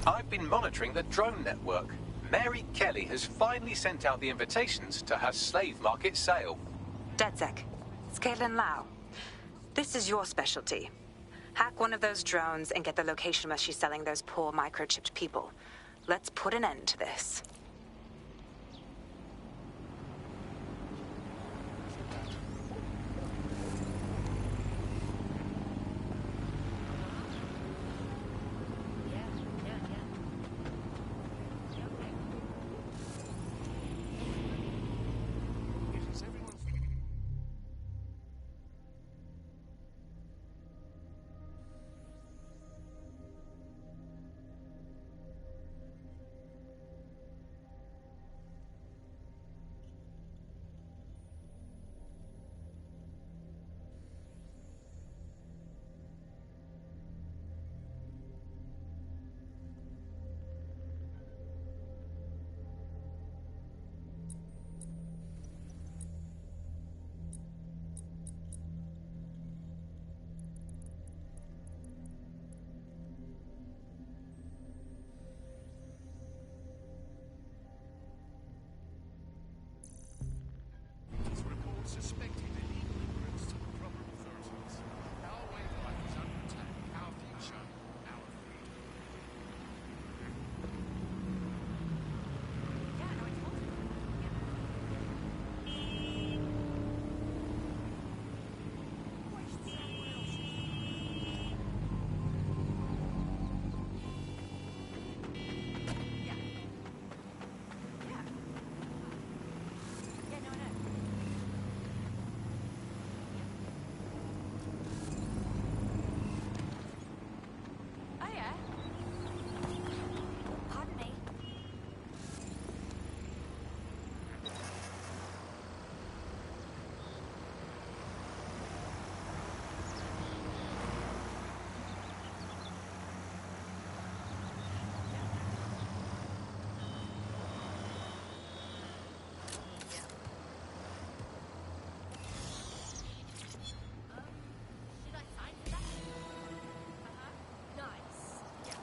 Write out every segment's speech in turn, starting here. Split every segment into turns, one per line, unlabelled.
I've been monitoring the drone network. Mary Kelly has finally sent out the invitations to her slave market sale.
DedSec, it's Caitlin Lau. This is your specialty. Hack one of those drones and get the location where she's selling those poor microchipped people. Let's put an end to this.
Suspected illegal immigrants to the proper authorities. Our way of life is under attack. Our future, our freedom.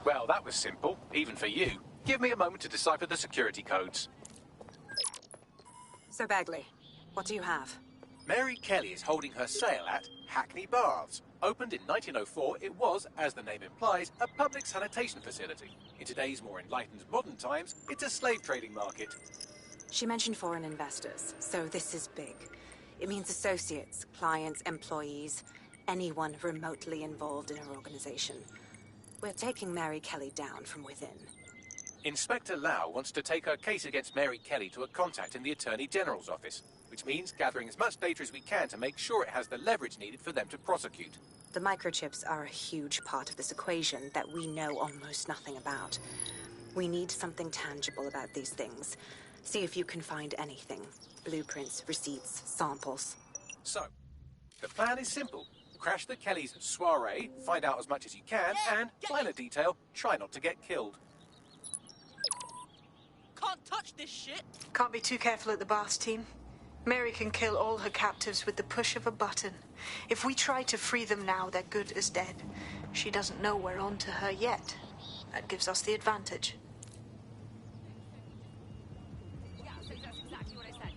Well, that was simple, even for you. Give me a moment to decipher the security codes.
So, Bagley, what do you have?
Mary Kelly is holding her sale at Hackney Baths. Opened in 1904, it was, as the name implies, a public sanitation facility. In today's more enlightened modern times, it's a slave trading market.
She mentioned foreign investors, so this is big. It means associates, clients, employees, anyone remotely involved in her organization. We're taking Mary Kelly down from within.
Inspector Lau wants to take her case against Mary Kelly to a contact in the Attorney General's office, which means gathering as much data as we can to make sure it has the leverage needed for them to prosecute.
The microchips are a huge part of this equation that we know almost nothing about. We need something tangible about these things. See if you can find anything. Blueprints, receipts, samples.
So, the plan is simple. Crash the Kellys' soiree, find out as much as you can, and, minor detail, try not to get killed.
Can't touch this shit!
Can't be too careful at the Baths team. Mary can kill all her captives with the push of a button. If we try to free them now, they're good as dead. She doesn't know we're on to her yet. That gives us the advantage.
Yeah, so that's exactly what I said.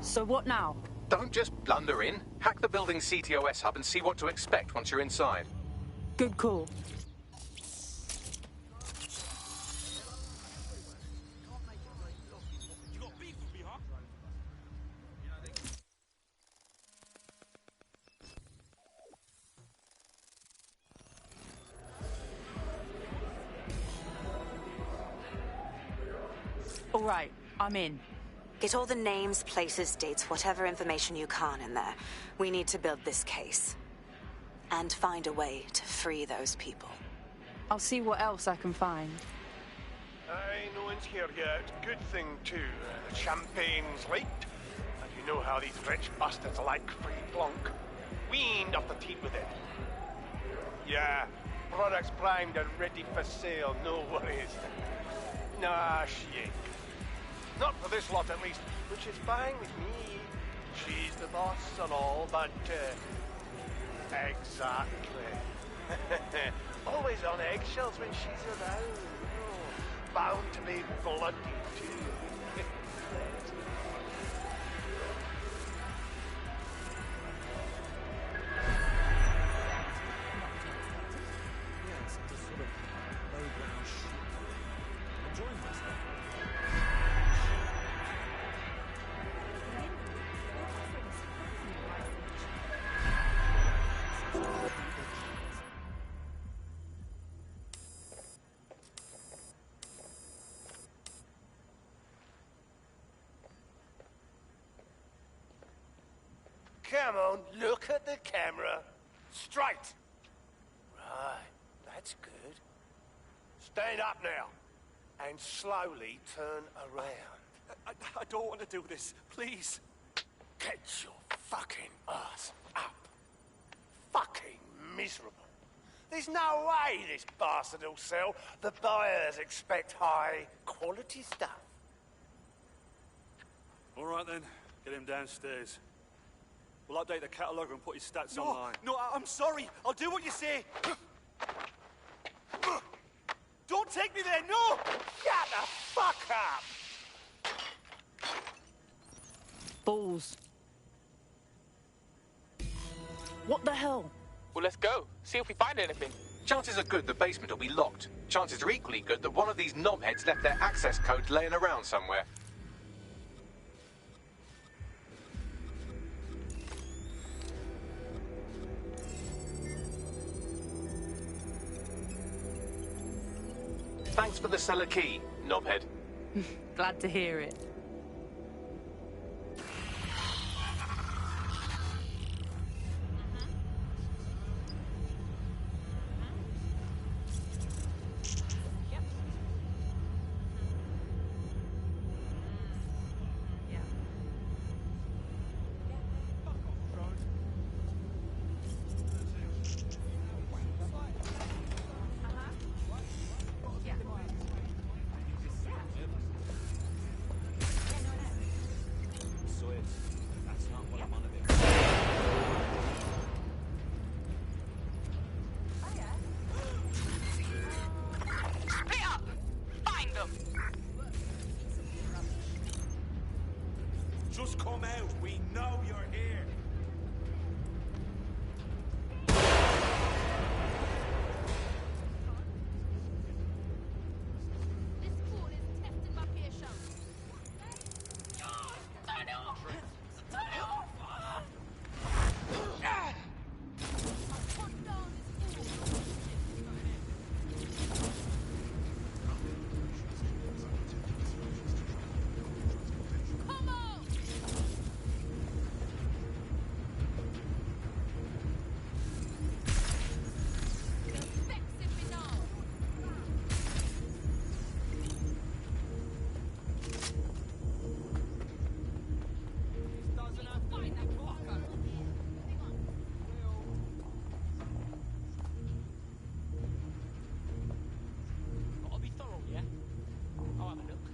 So what now?
Don't just blunder in. Hack the building's CTOS hub and see what to expect once you're inside.
Good call. All right, I'm in.
Get all the names, places, dates, whatever information you can in there. We need to build this case. And find a way to free those people.
I'll see what else I can find.
Aye, no one's here yet. Good thing, too. The champagne's late. And you know how these rich bastards like free plunk. We ain't off the teat with it. Yeah, products primed and ready for sale, no worries. Nah, she ain't. Not for this lot, at least, which is fine with me. She's the boss and all, but, exactly. Always on eggshells when she's around. Oh, bound to be bloody, too. Come on, look at the camera. Straight. Right, that's good. Stand up now. And slowly turn around.
I don't want to do this. Please.
Get your fucking ass up. Fucking miserable. There's no way this bastard will sell. The buyers expect high quality stuff.
All right then, get him downstairs. We'll update the catalogue and put his stats online.
No, I'm sorry. I'll do what you say. Don't take me there, no!
Shut the fuck up!
Balls. What the hell?
Well, let's go. See if we find anything.
Chances are good the basement will be locked. Chances are equally good that one of these knobheads left their access codes laying around somewhere. Thanks for the cellar key, knobhead.
Glad to hear it.
Just come out. We know you're here.
This fool is testing my patience. Turn it off! Turn it off! I'll put down this fool. Come on!
Gotta be thorough, yeah? I'll have a look.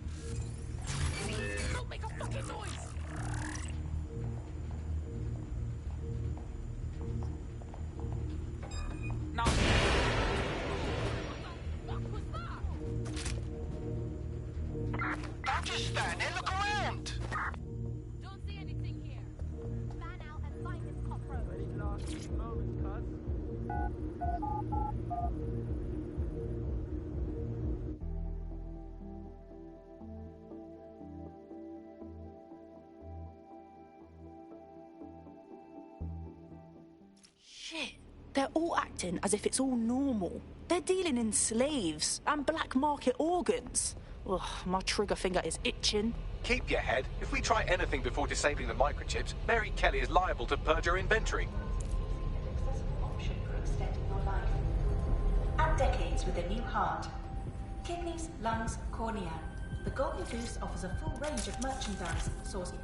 Don't make a fucking noise! Now.
What was that?
Don't just stand there, look around!
Don't see anything
Shit. They're all acting as if it's all normal. They're dealing in slaves and black market organs. Ugh, my trigger finger is itching.
Keep your head. If we try anything before disabling the microchips, Mary Kelly is liable to purge her inventory.
Option for extending your life. Add decades with a new heart. Kidneys, lungs, cornea. The Golden Goose offers a full range of merchandise, sourcing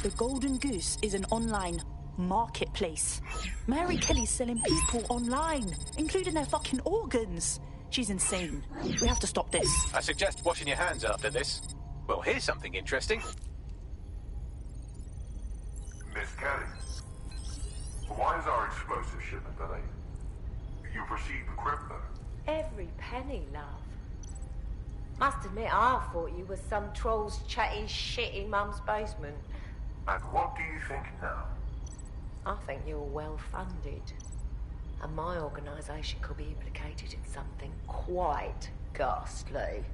The Golden Goose is an online marketplace. Mary Kelly's selling people online, including their fucking organs. She's insane. We have to stop this.
I suggest washing your hands after this. Well, here's something interesting.
Miss Kelly, why is our explosive shipment delayed? You've received the crypto.
Every penny, love. Must admit, I thought you was some trolls chatting shit in Mum's basement.
And what do you think now?
I think you're well funded. And my organisation could be implicated in something quite ghastly.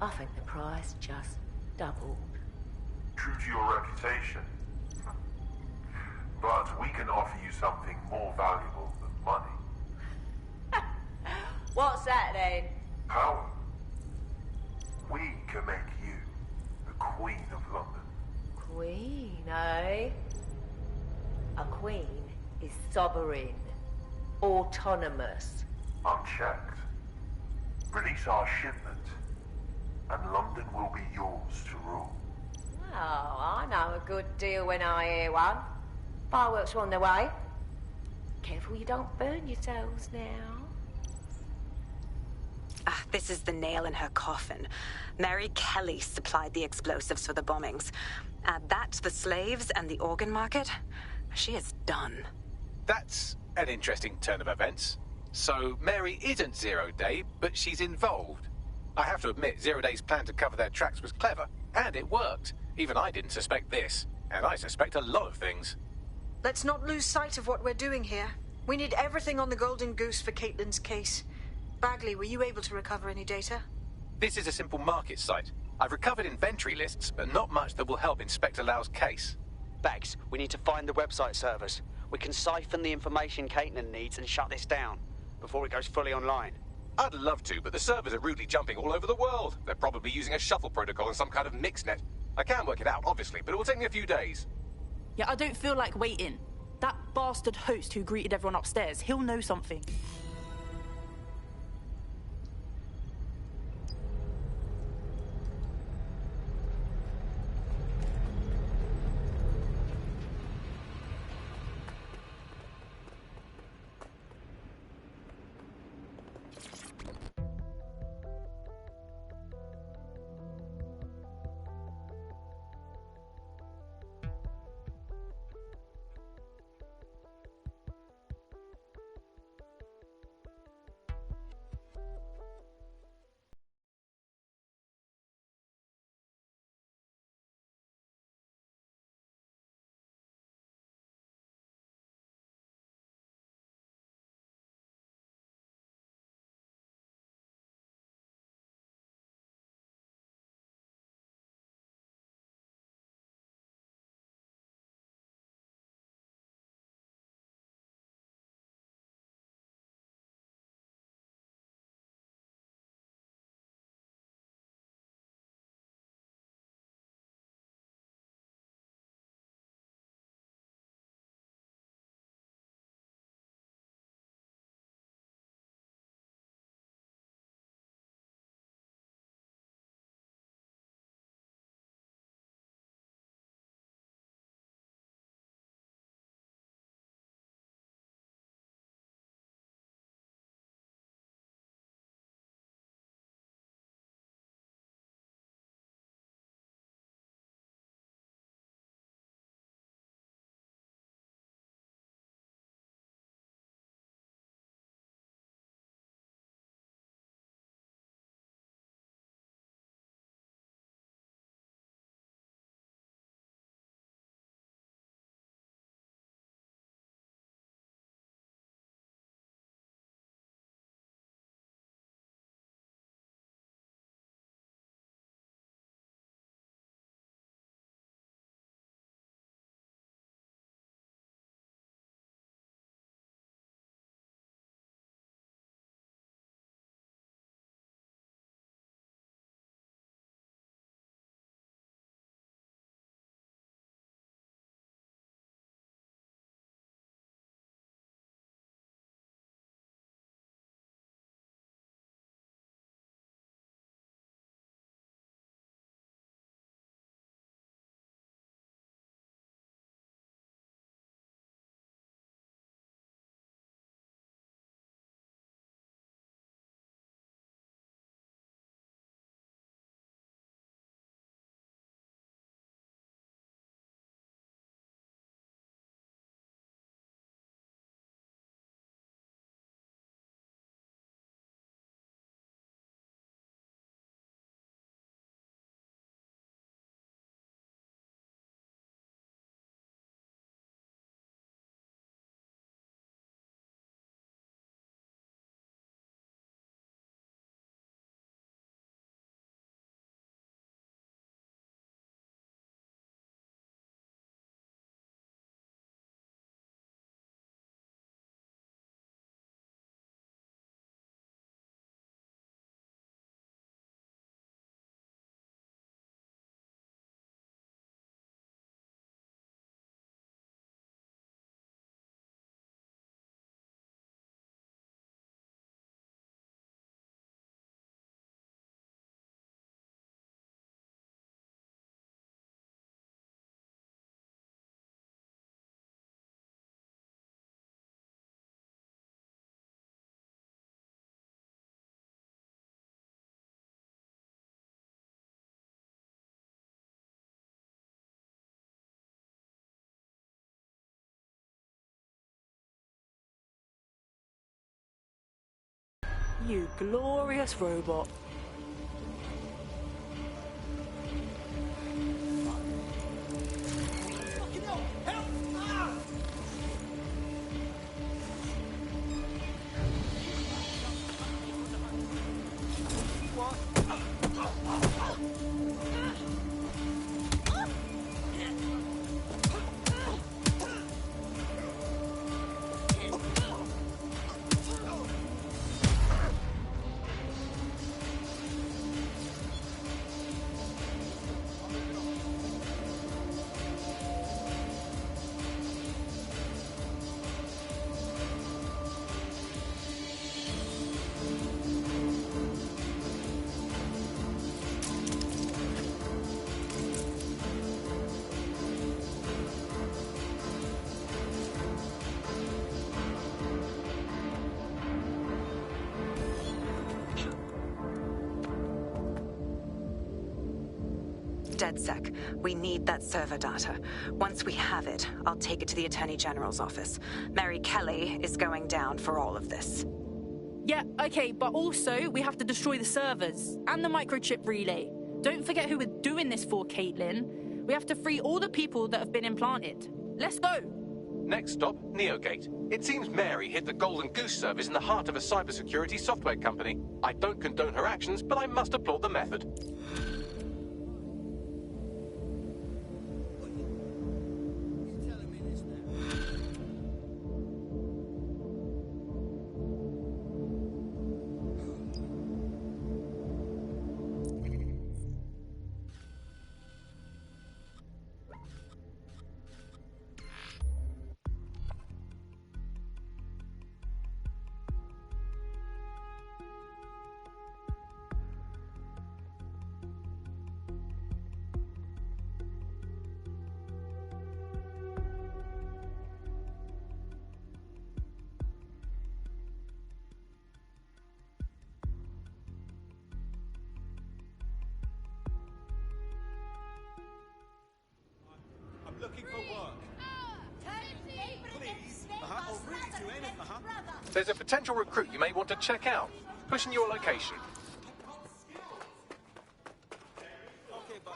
I think the price just doubled.
True to your reputation. But we can offer you something more valuable than money.
What's that then?
Power. We can make you the Queen of London.
Queen, eh? A queen is sovereign, autonomous.
Unchecked. Release our shipment, and London will be yours to rule.
Oh, I know a good deal when I hear one. Fireworks are on their way. Careful you don't burn yourselves now.
This is the nail in her coffin. Mary Kelly supplied the explosives for the bombings. Add that to the slaves and the organ market, she is done.
That's an interesting turn of events. So Mary isn't Zero Day, but she's involved. I have to admit, Zero Day's plan to cover their tracks was clever, and it worked. Even I didn't suspect this, and I suspect a lot of things.
Let's not lose sight of what we're doing here. We need everything on the Golden Goose for Caitlin's case. Bagley, were you able to recover any data?
This is a simple market site. I've recovered inventory lists, but not much that will help Inspector Lau's case.
Bags, we need to find the website servers. We can siphon the information Caitlin needs and shut this down before it goes fully online.
I'd love to, but the servers are rudely jumping all over the world. They're probably using a shuffle protocol and some kind of mixnet. I can work it out, obviously, but it will take me a few days.
Yeah, I don't feel like waiting. That bastard host who greeted everyone upstairs, he'll know something. You glorious robot.
DedSec, we need that server data. Once we have it, I'll take it to the Attorney General's office. Mary Kelly is going down for all of this.
Yeah, okay, but also we have to destroy the servers and the microchip relay. Don't forget who we're doing this for, Caitlin. We have to free all the people that have been implanted. Let's go!
Next stop, Neogate. It seems Mary hid the Golden Goose service in the heart of a cybersecurity software company. I don't condone her actions, but I must applaud the method.
Looking for work. Please. I'll really do anything.
There's a potential recruit you may want to check out. Pushing your location.
Okay, but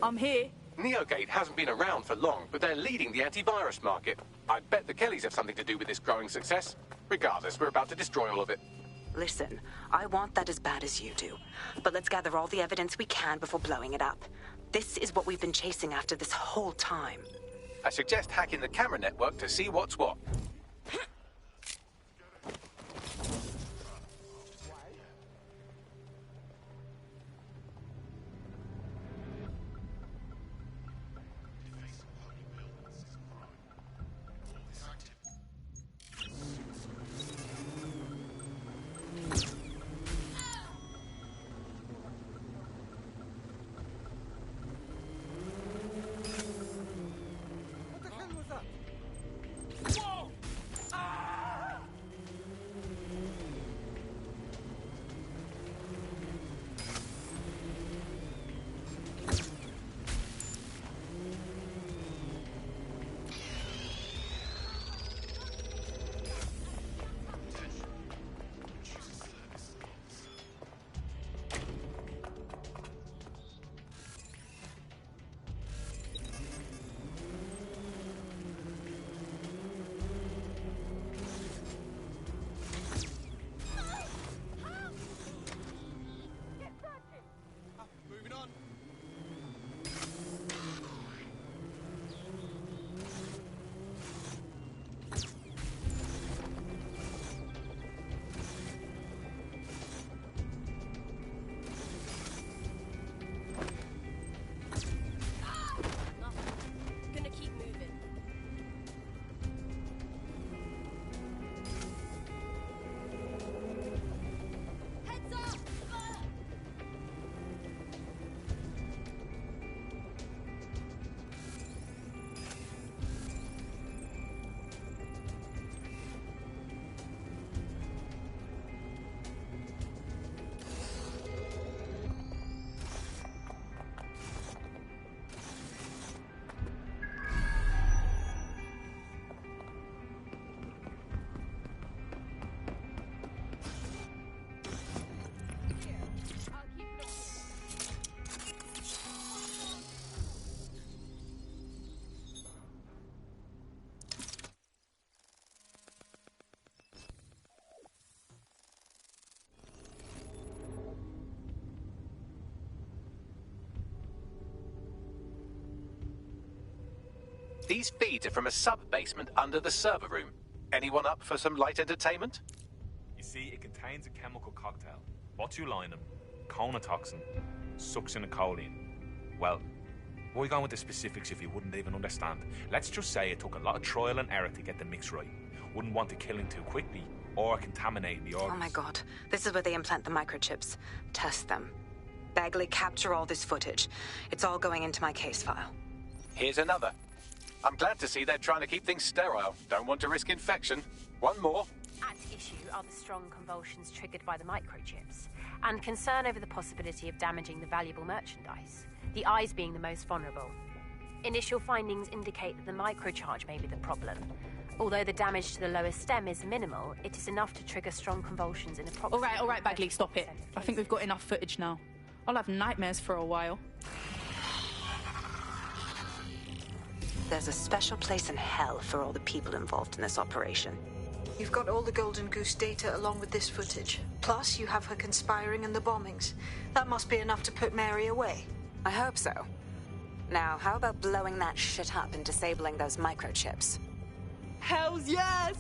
I'm here.
Neogate hasn't been around for long, but they're leading the antivirus market. I bet the Kellys have something to do with this growing success. Regardless, we're about to destroy all of it.
Listen, I want that as bad as you do. But let's gather all the evidence we can before blowing it up. This is what we've been chasing after this whole time.
I suggest hacking the camera network to see what's what. These feeds are from a sub-basement under the server room. Anyone up for some light entertainment?
You see, it contains a chemical cocktail. Botulinum, conotoxin, succinylcholine. Well, why go into specifics if you wouldn't even understand? Let's just say it took a lot of trial and error to get the mix right. Wouldn't want to kill him too quickly or contaminate the organs.
Oh my god. This is where they implant the microchips. Test them. Bagley, capture all this footage. It's all going into my case file.
Here's another. I'm glad to see they're trying to keep things sterile. Don't want to risk infection. One more.
At issue are the strong convulsions triggered by the microchips, and concern over the possibility of damaging the valuable merchandise, the eyes being the most vulnerable. Initial findings indicate that the microcharge may be the problem. Although the damage to the lower stem is minimal, it is enough to trigger strong convulsions in approximately...
All right, Bagley, stop it. I think we've got enough footage now. I'll have nightmares for a while.
There's a special place in hell for all the people involved in this operation.
You've got all the Golden Goose data along with this footage. Plus, you have her conspiring and the bombings. That must be enough to put Mary away.
I hope so. Now, how about blowing that shit up and disabling those microchips?
Hells yes!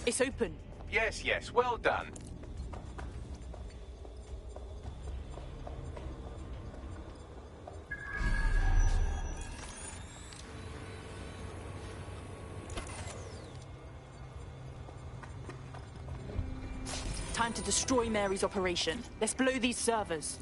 It's open.
Yes, yes, well done.
Time to destroy Mary's operation. Let's blow these servers.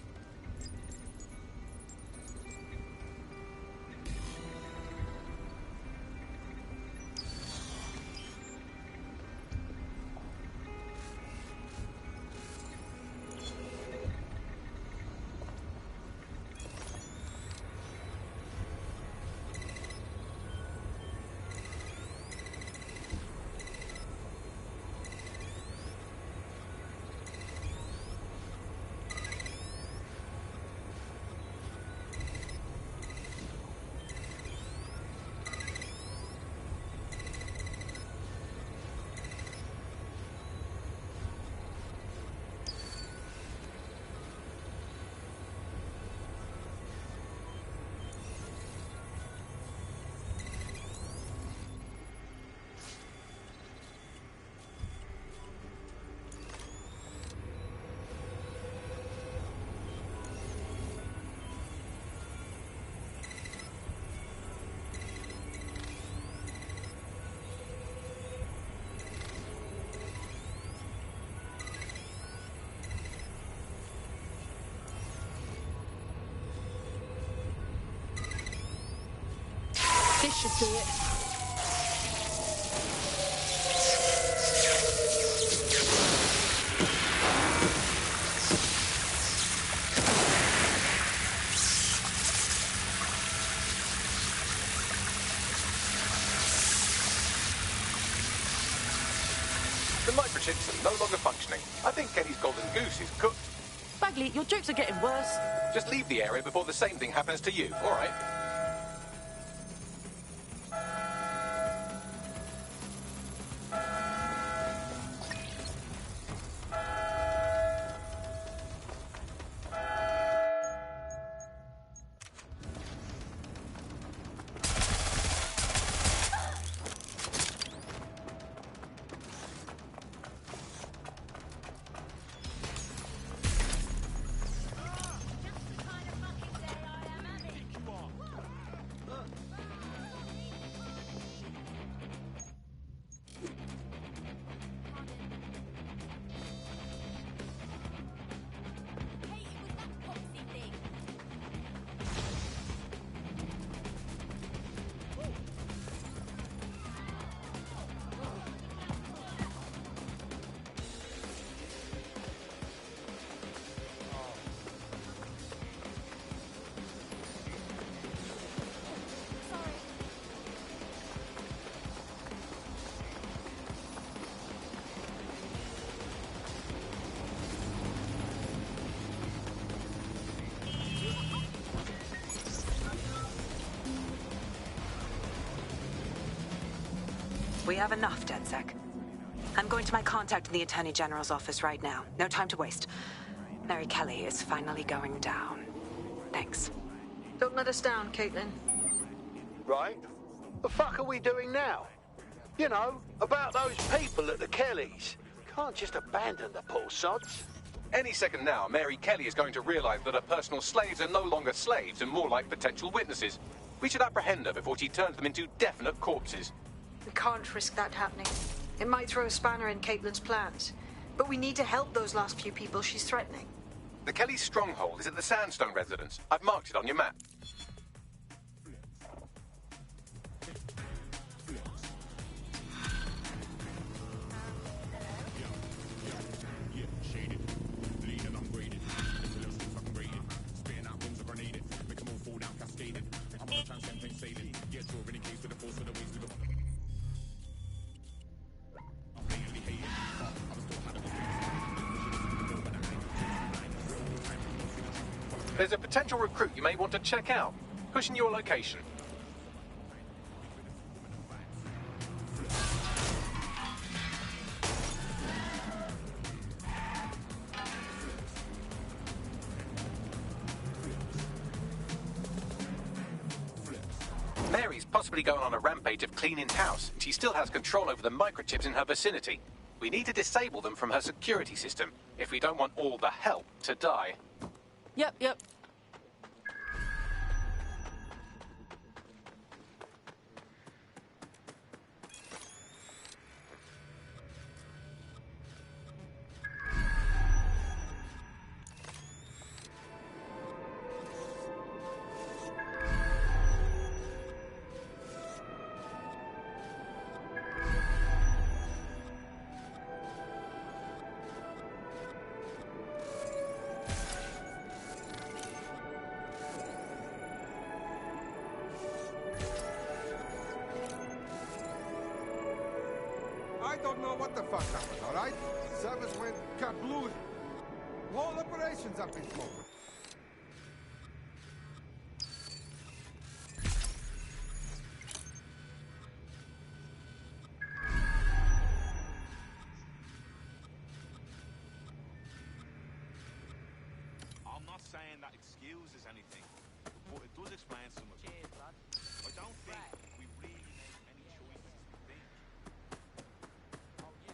This should do it.
The microchips are no longer functioning. I think Kenny's Golden Goose is cooked.
Bagley, your jokes are getting worse.
Just leave the area before the same thing happens to you, all right?
We have enough, DedSec. I'm going to my contact in the Attorney General's office right now. No time to waste. Mary Kelly is finally going down. Thanks.
Don't let us down, Caitlin.
Right? The fuck are we doing now? You know, about those people at the Kellys. Can't just abandon the poor sods.
Any second now, Mary Kelly is going to realize that her personal slaves are no longer slaves and more like potential witnesses. We should apprehend her before she turns them into definite corpses.
We can't risk that happening. It might throw a spanner in Caitlin's plans. But we need to help those last few people she's threatening.
The Kelly stronghold is at the Sandstone residence. I've marked it on your map. There's a potential recruit you may want to check out. Pushing your location. Mary's possibly going on a rampage of cleaning house, and she still has control over the microchips in her vicinity. We need to disable them from her security system, if we don't want all the help to die.
Yep.
I don't know what the fuck happened, alright? Service went kablooey. Whole operation's up in smoke.
I'm not saying that excuses anything, but it does explain some of it.
Cheers, lad.
I don't think we really make any choices to think.
Oh, yeah.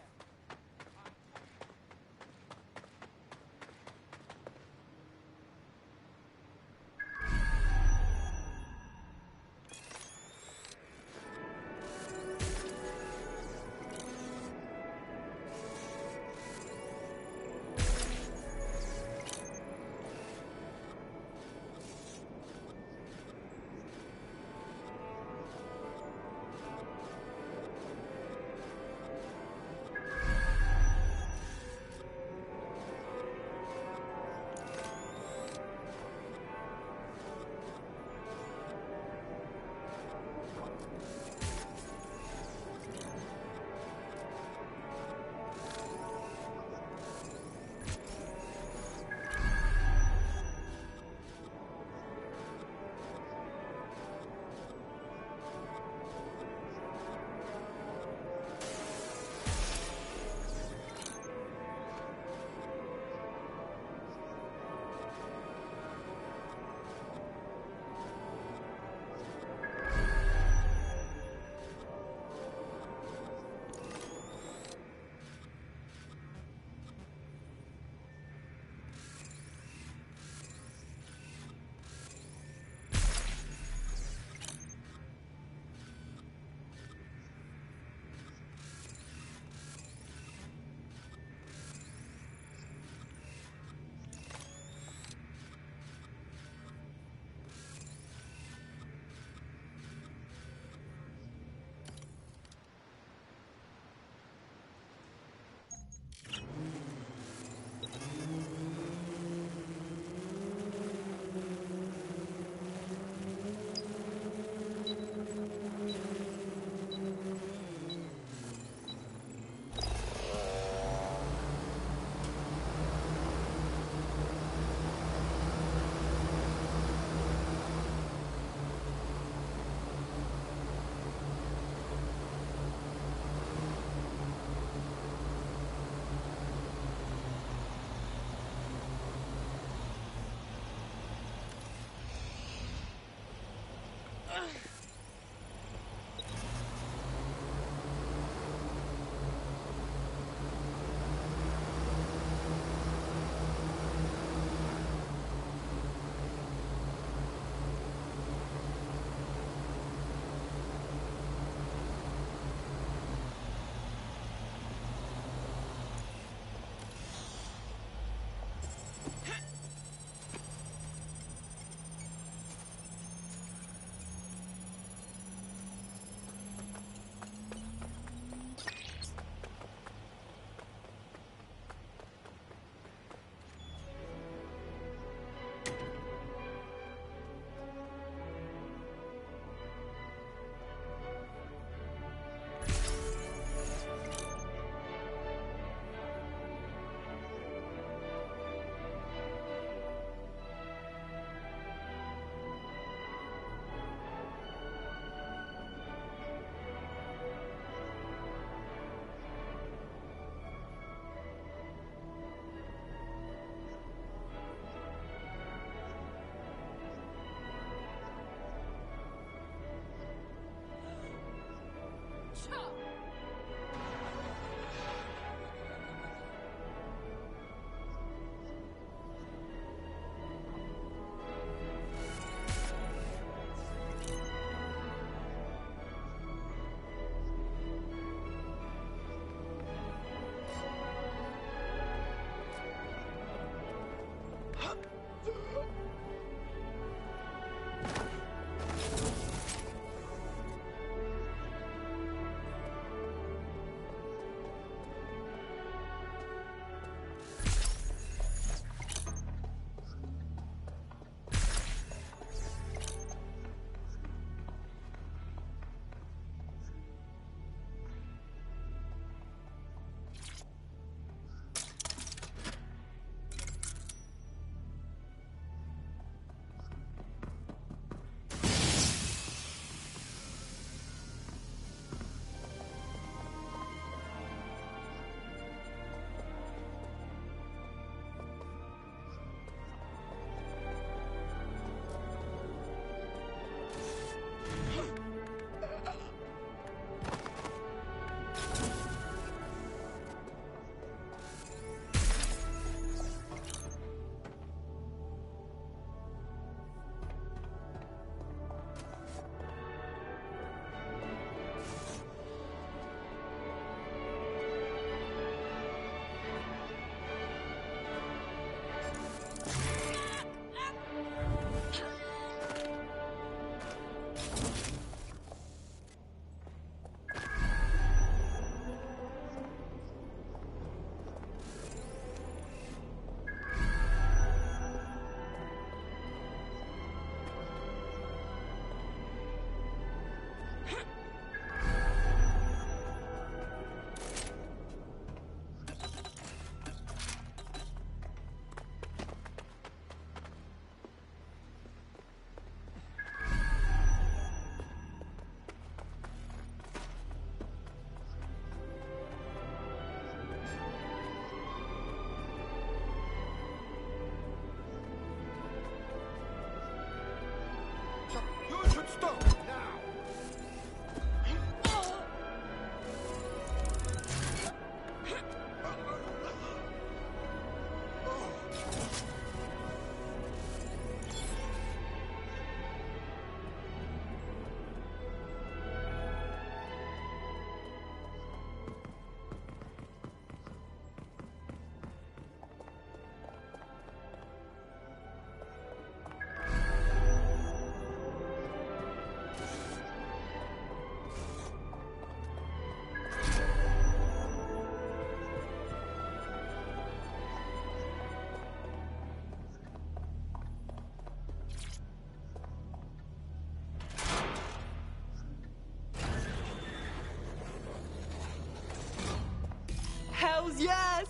Hells yes!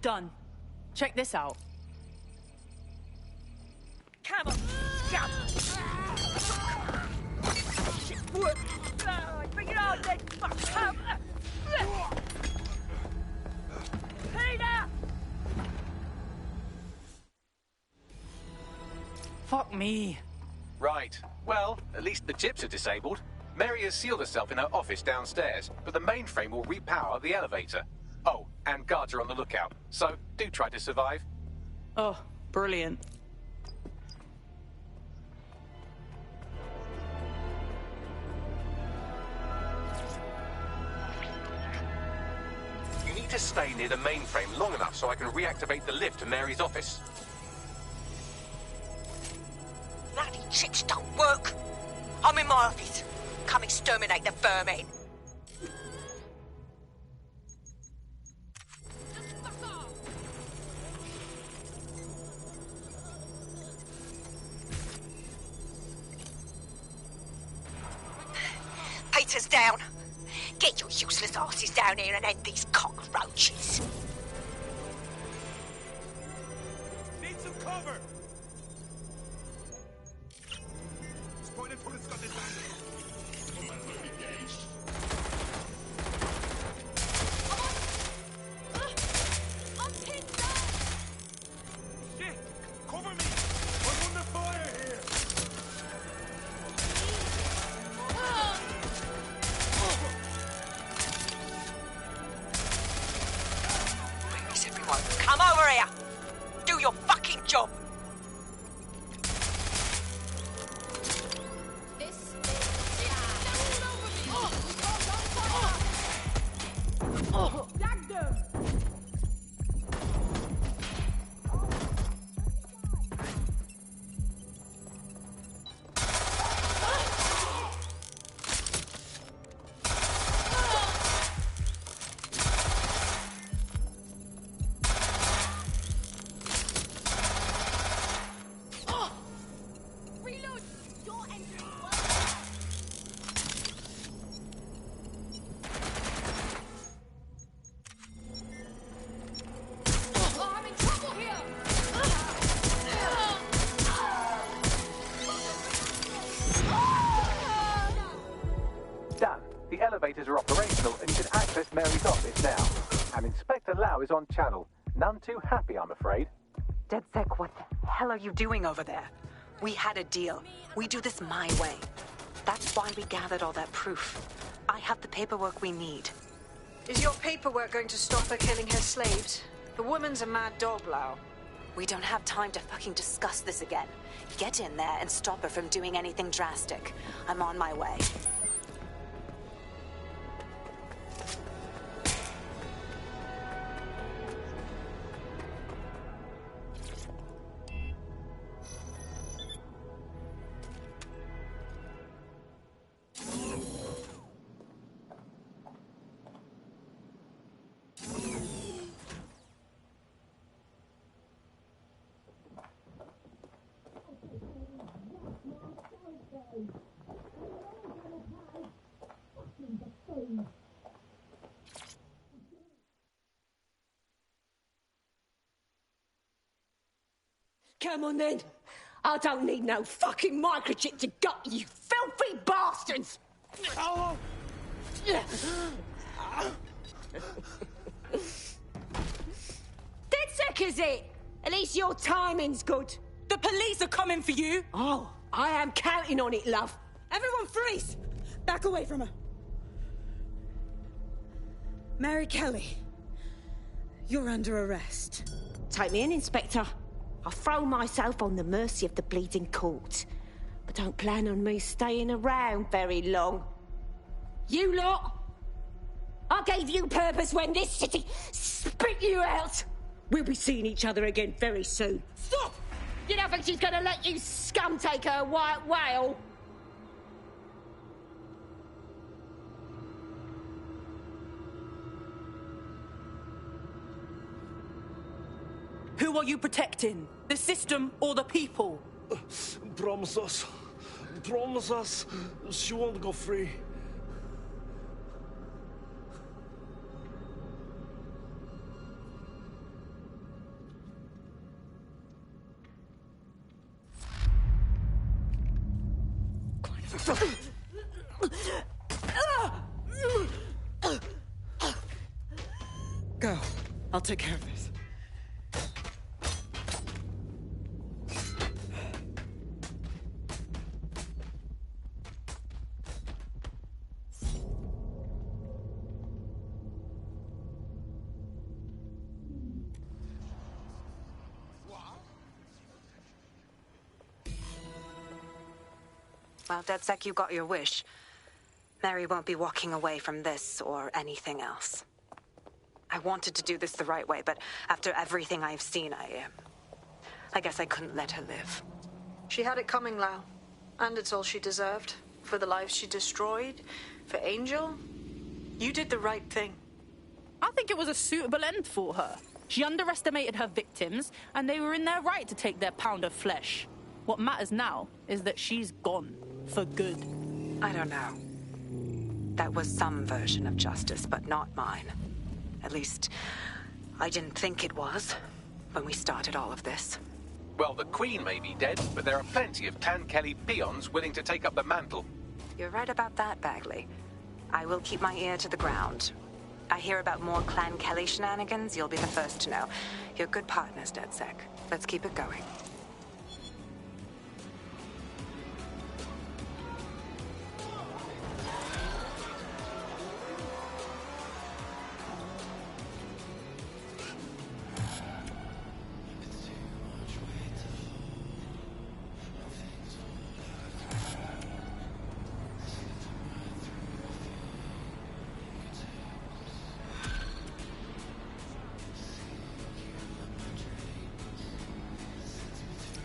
Done. Check this out.
Come on! Jump! Bring it on, then! Come! Peter!
Fuck me.
Right. Well, at least the chips are disabled. Mary has sealed herself in her office downstairs, but the mainframe will repower the elevator. Oh, and guards are on the lookout, so do try to survive.
Oh, brilliant.
You need to stay near the mainframe long enough so I can reactivate the lift to Mary's office.
Bloody chips don't work. I'm in my office. Come exterminate the vermin. Peter's down. Get your useless asses down here and end these cockroaches.
Need some cover! It's pointed for the Scottish bandit. Engaged.
I'm pinned down!
Shit! Cover me! I'm under fire here!
Where is everyone? Come over here! Do your fucking job!
Tag them! Reload! You're entering well. Oh, I'm in trouble here!
Done. The elevators are operational and you can access Mary's office now. And Inspector Lau is on channel. None too happy, I'm afraid.
DedSec, what the hell are you doing over there? We had a deal. We do this my way. That's why we gathered all that proof. I have the paperwork we need.
Is your paperwork going to stop her killing her slaves? The woman's a mad dog, Lau.
We don't have time to fucking discuss this again. Get in there and stop her from doing anything drastic. I'm on my way.
Come on then. I don't need no fucking microchip to gut you filthy bastards!
Oh!
DedSec is it? At least your timing's good.
The police are coming for you.
Oh, I am counting on it, love.
Everyone freeze! Back away from her. Mary Kelly, you're under arrest.
Take me in, Inspector. I'll throw myself on the mercy of the bleeding court. But don't plan on me staying around very long. You lot! I gave you purpose when this city spit you out! We'll be seeing each other again very soon. Stop! You don't think she's gonna let you scum take her white whale?
Who are you protecting? The system or the people?
Promise us. Promise us she won't go free.
Go. I'll take care of this.
Well, DedSec, you got your wish. Mary won't be walking away from this or anything else. I wanted to do this the right way, but after everything I've seen, I guess I couldn't let her live.
She had it coming, Lau. And it's all she deserved. For the lives she destroyed, for Angel. You did the right thing.
I think it was a suitable end for her. She underestimated her victims, and they were in their right to take their pound of flesh. What matters now is that she's gone. For good.
I don't know. That was some version of justice, but not mine. At least, I didn't think it was when we started all of this.
Well, the Queen may be dead, but there are plenty of Clan Kelly peons willing to take up the mantle.
You're right about that, Bagley. I will keep my ear to the ground. I hear about more Clan Kelly shenanigans, you'll be the first to know. You're good partners, DedSec. Let's keep it going.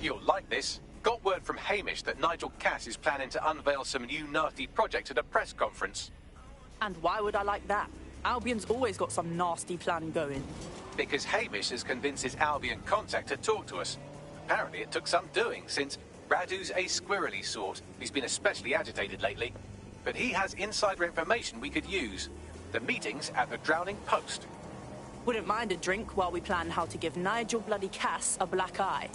You'll like this. Got word from Hamish that Nigel Cass is planning to unveil some new nasty projects at a press conference.
And why would I like that? Albion's always got some nasty plan going.
Because Hamish has convinced his Albion contact to talk to us. Apparently it took some doing, since Radu's a squirrely sort. He's been especially agitated lately. But he has insider information we could use. The meeting's at the Drowning Post.
Wouldn't mind a drink while we plan how to give Nigel bloody Cass a black eye.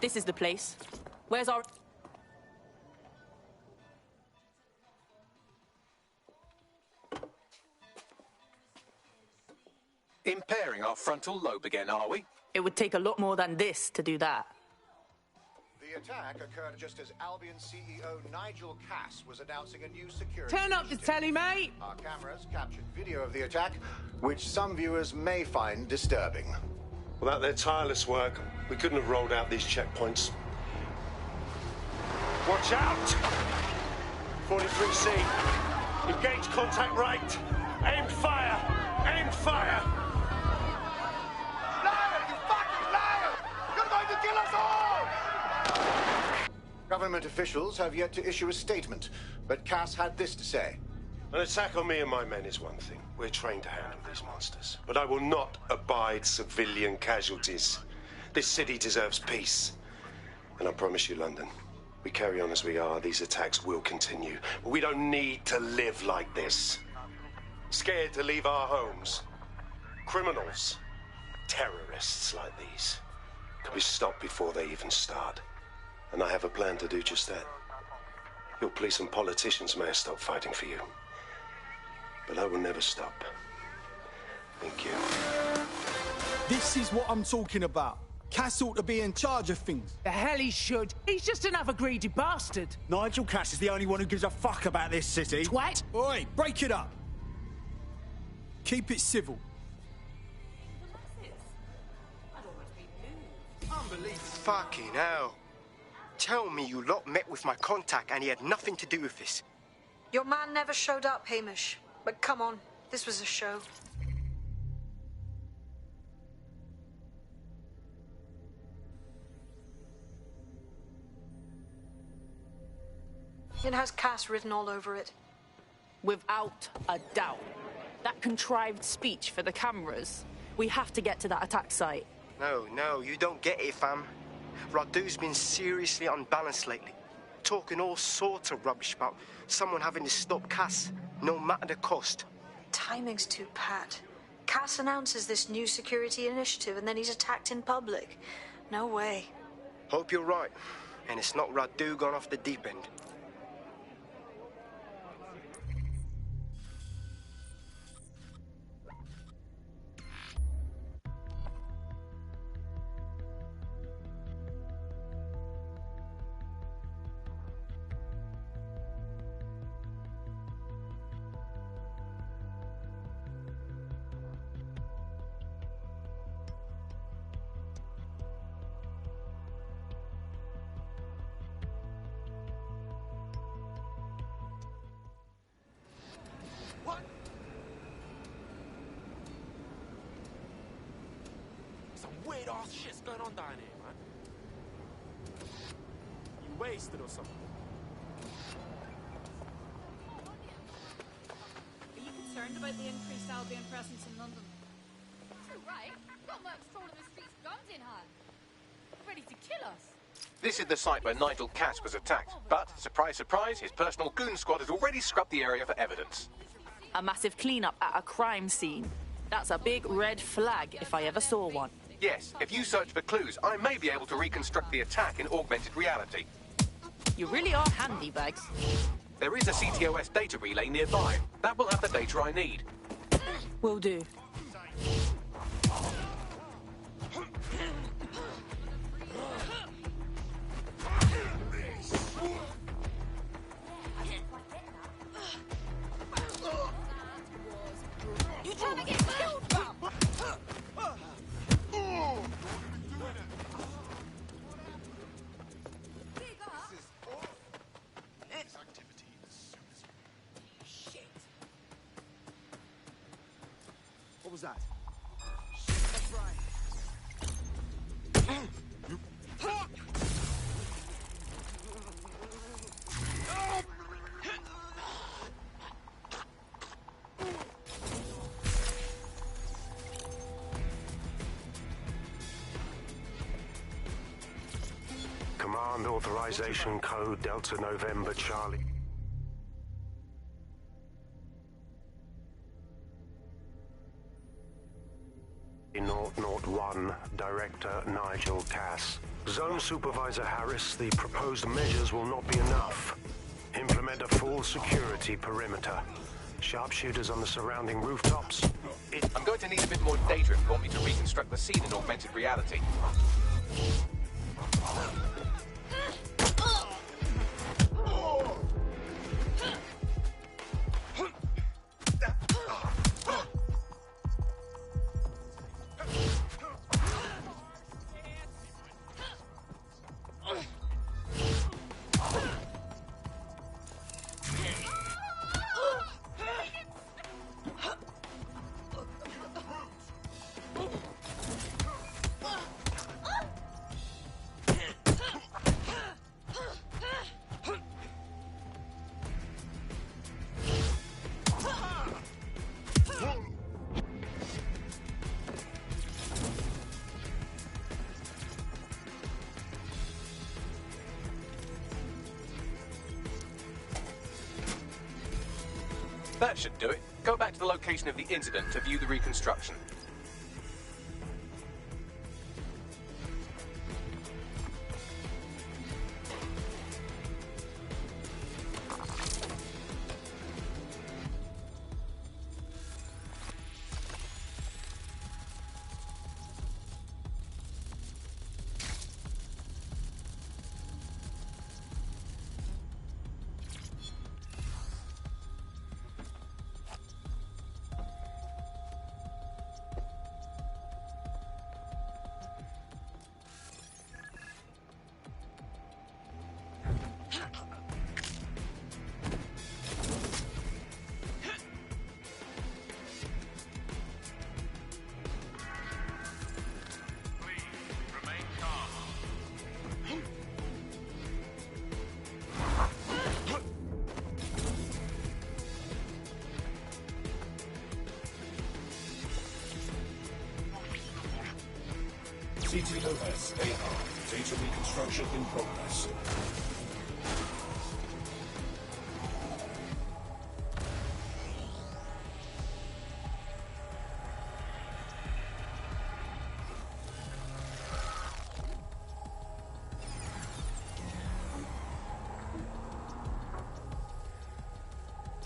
This is the place. Where's our...
Impairing our frontal lobe again, are we?
It would take a lot more than this to do that.
The attack occurred just as Albion CEO Nigel Cass was announcing a new security
Turn up the telly, mate!
Our cameras captured video of the attack, which some viewers may find disturbing.
Without their tireless work, we couldn't have rolled out these checkpoints. Watch out! 43C. Engage contact right. Aim fire! Aim fire!
Liar! You fucking liar! You're going to kill us all!
Government officials have yet to issue a statement, but Cass had this to say.
An attack on me and my men is one thing. We're trained to handle these monsters. But I will not abide civilian casualties. This city deserves peace. And I promise you, London, we carry on as we are, these attacks will continue. But we don't need to live like this. Scared to leave our homes. Criminals, terrorists like these, can be stopped before they even start. And I have a plan to do just that. Your police and politicians may have stopped fighting for you. But I will never stop. Thank you.
This is what I'm talking about. Cass ought to be in charge of things.
The hell he should. He's just another greedy bastard.
Nigel Cass is the only one who gives a fuck about this city.
Twat!
Oi, break it up. Keep it civil.
Fucking hell. Tell me you lot met with my contact and he had nothing to do with this.
Your man never showed up, Hamish. But come on, this was a show. It has Cass written all over it.
Without a doubt. That contrived speech for the cameras. We have to get to that attack site.
No, you don't get it, fam. Radu's been seriously unbalanced lately. Talking all sorts of rubbish about someone having to stop Cass, no matter the cost.
Timing's too pat. Cass announces this new security initiative and then he's attacked in public. No way.
Hope you're right. And it's not Radu gone off the deep end.
Some weird ass shit's going on down here, man. You wasted or something?
Are you concerned about the increased Albion presence in London? Too right. Got mercs trawling the streets, guns in hand. Ready to kill us.
This is the site where Nigel Cass was attacked, but, surprise, surprise, his personal goon squad has already scrubbed the area for evidence.
A massive cleanup at a crime scene. That's a big red flag if I ever saw one.
Yes, if you search for clues, I may be able to reconstruct the attack in augmented reality.
You really are handy, Bags.
There is a CTOS data relay nearby. That will have the data I need.
Will do.
You trying to get killed, fam?
What was that?
That's right.
Command authorization code Delta November Charlie. North 01, Director Nigel Cass. Zone Supervisor Harris, the proposed measures will not be enough. Implement a full security perimeter. Sharpshooters on the surrounding rooftops.
I'm going to need a bit more data if you want me to reconstruct the scene in augmented reality. That should do it. Go back to the location of the incident to view the reconstruction.
CTOS AR. Data reconstruction in progress.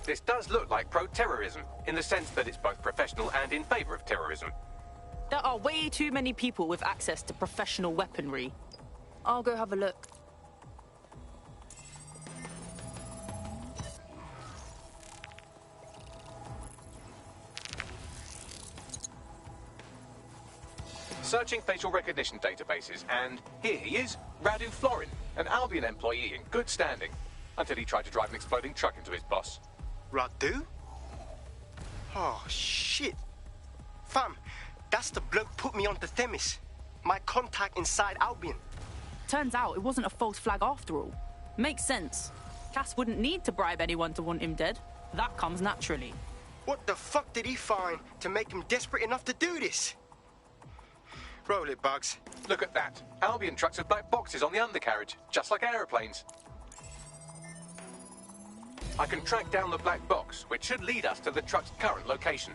This does look like pro-terrorism, in the sense that it's both professional and in favor of terrorism.
There are way too many people with access to professional weaponry. I'll go have a look.
Searching facial recognition databases, and here he is, Radu Florin, an Albion employee in good standing, until he tried to drive an exploding truck into his boss.
Radu? Oh, shit. Fam, that's the bloke put me onto Themis. My contact inside Albion.
Turns out it wasn't a false flag after all. Makes sense. Cass wouldn't need to bribe anyone to want him dead. That comes naturally.
What the fuck did he find to make him desperate enough to do this? Roll it, Bugs.
Look at that. Albion trucks have black boxes on the undercarriage, just like aeroplanes. I can track down the black box, which should lead us to the truck's current location.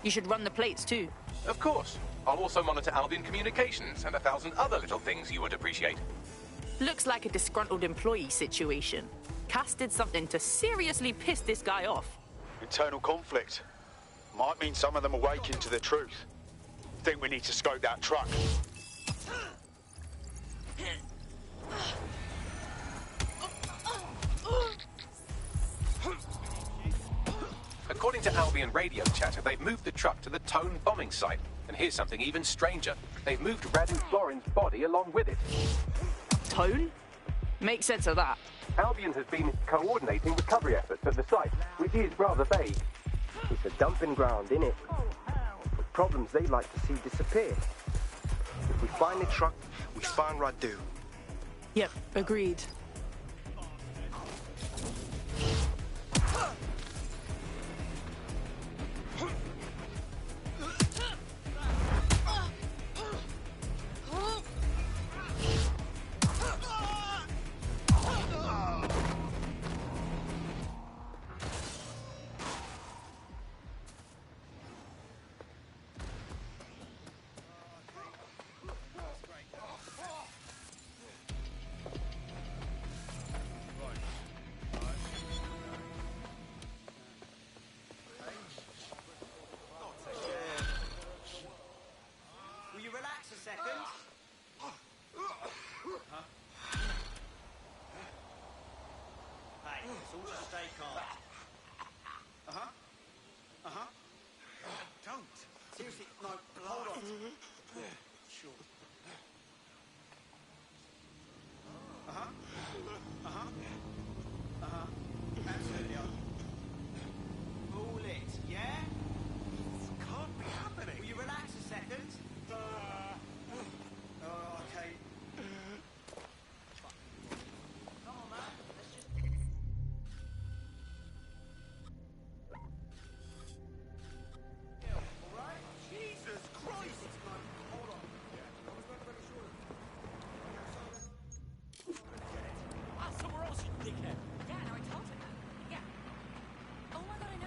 You should run the plates too.
Of course. I'll also monitor Albion communications and 1,000 other little things you would appreciate.
Looks like a disgruntled employee situation. Cass did something to seriously piss this guy off.
Internal conflict. Might mean some of them awaken to the truth. Think we need to scope that truck.
According to Albion radio chatter, they've moved the truck to the Tone bombing site. And here's something even stranger. They've moved Radu Florin's body along with it.
Tone? Make sense of that.
Albion has been coordinating recovery efforts at the site, which is rather vague.
It's a dumping ground, innit? With problems they like to see disappear. If we find the truck, we find Radu.
Yep, agreed.
Seriously, no, hold on. Sure. Absolutely. All it, yeah? This can't be happening. Will you relax a second? Oh, okay. Come on, man. Let's just... Jesus Christ! Hold on.
Somewhere else, you dickhead.
Yeah, no, I told her that. Yeah. Oh my god, I know.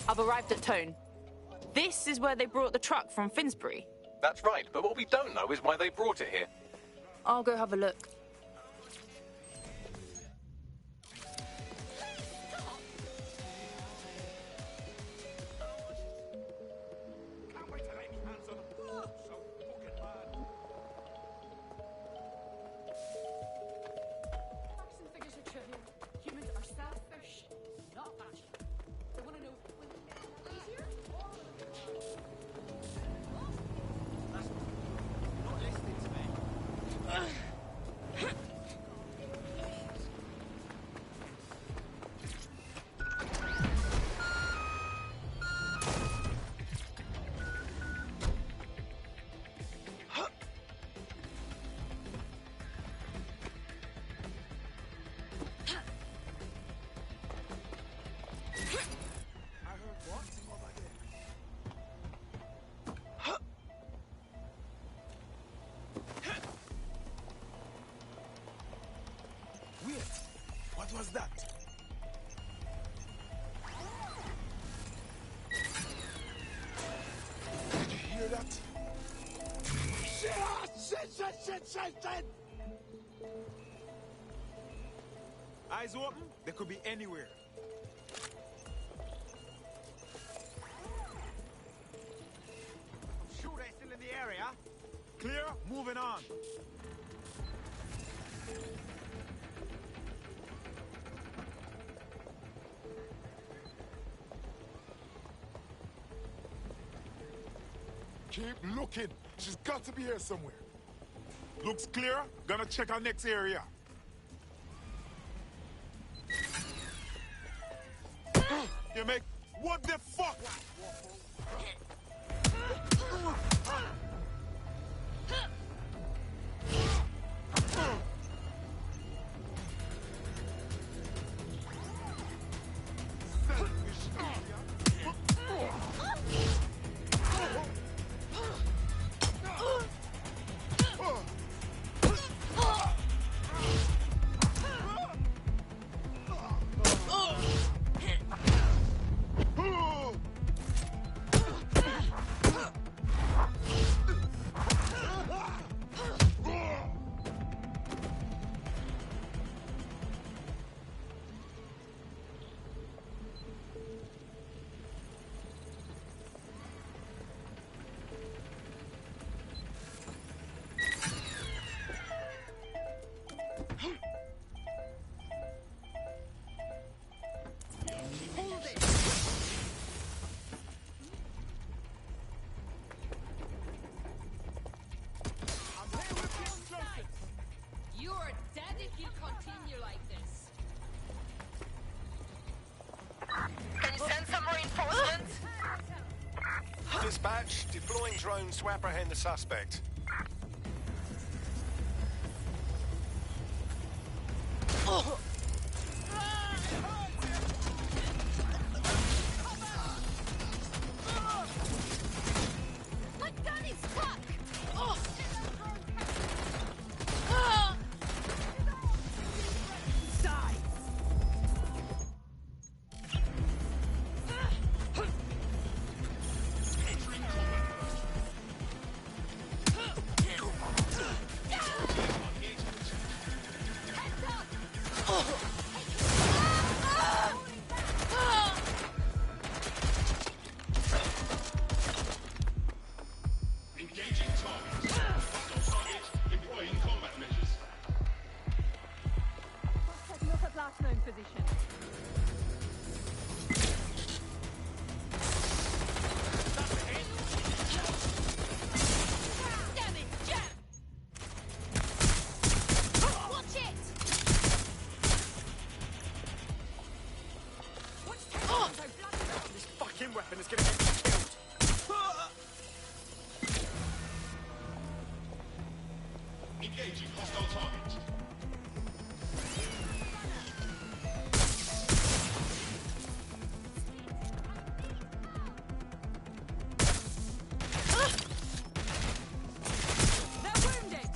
I've arrived at Tone. This is where they brought the truck from Finsbury.
That's right, but what we don't know is why they brought it here.
I'll go have a look.
What was that? Did you hear that? Shit! Eyes open, they could be anywhere.
I'm sure they're still in the area.
Clear? Moving on.
Keep looking. She's got to be here somewhere. Looks clear. Gonna check our next area. You make... What the fuck?
You're dead if you continue like this.
Can you send some reinforcements?
Dispatch, deploying drones to apprehend the suspect.
My gun is stuck!
Engaging target. Hostile target. Employing combat measures.
Take a look at last known position. Damn it, jam! Watch it! What's taking so bloody?
This fucking weapon is gonna get me killed.
Engaging hostile target.
They're wounded!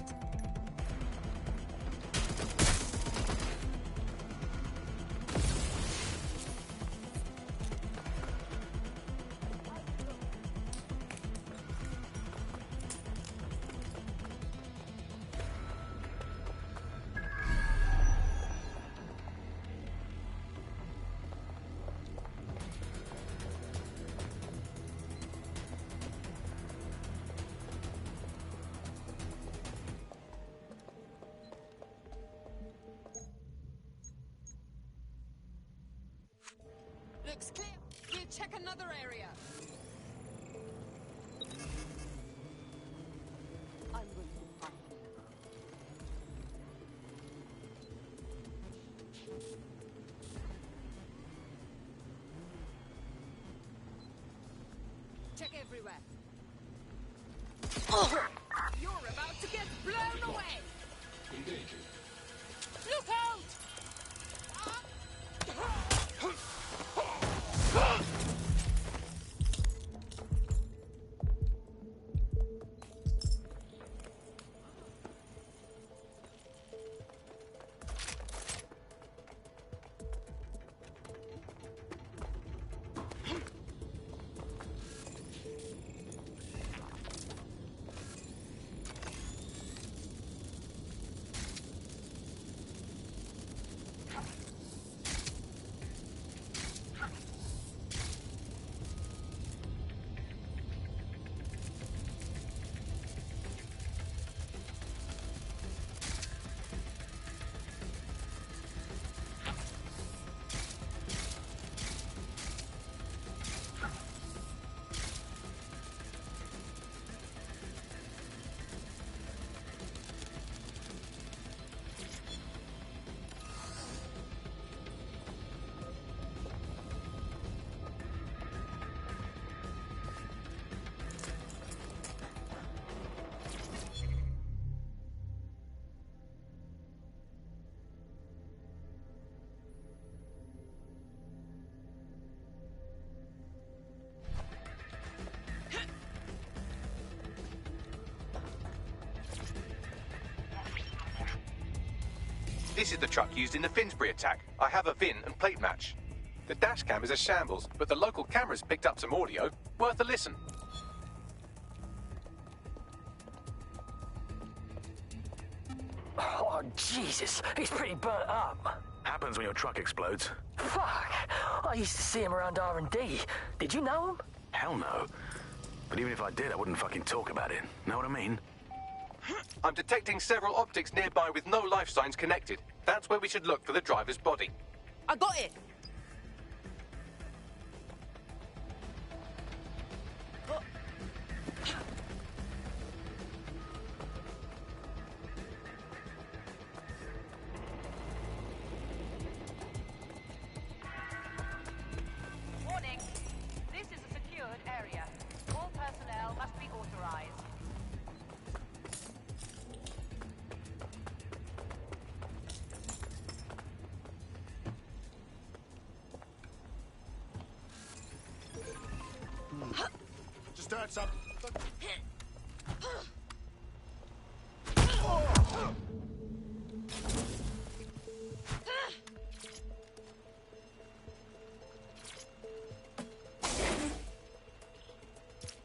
Looks clear. You check another area. I'm going to find you. tech everywhere. Oh, you're about to get blown away.
In danger.
Look out!
This is the truck used in the Finsbury attack. I have a VIN and plate match. The dash cam is a shambles, but the local cameras picked up some audio. Worth a listen.
Oh, Jesus. He's pretty burnt up.
Happens when your truck explodes.
Fuck. I used to see him around R&D. Did you know him?
Hell no. But even if I did, I wouldn't fucking talk about it. Know what I mean?
I'm detecting several optics nearby with no life signs connected. That's where we should look for the driver's body.
I got it.
Warning. This is a secured area. All personnel must be authorized.
Just heard something.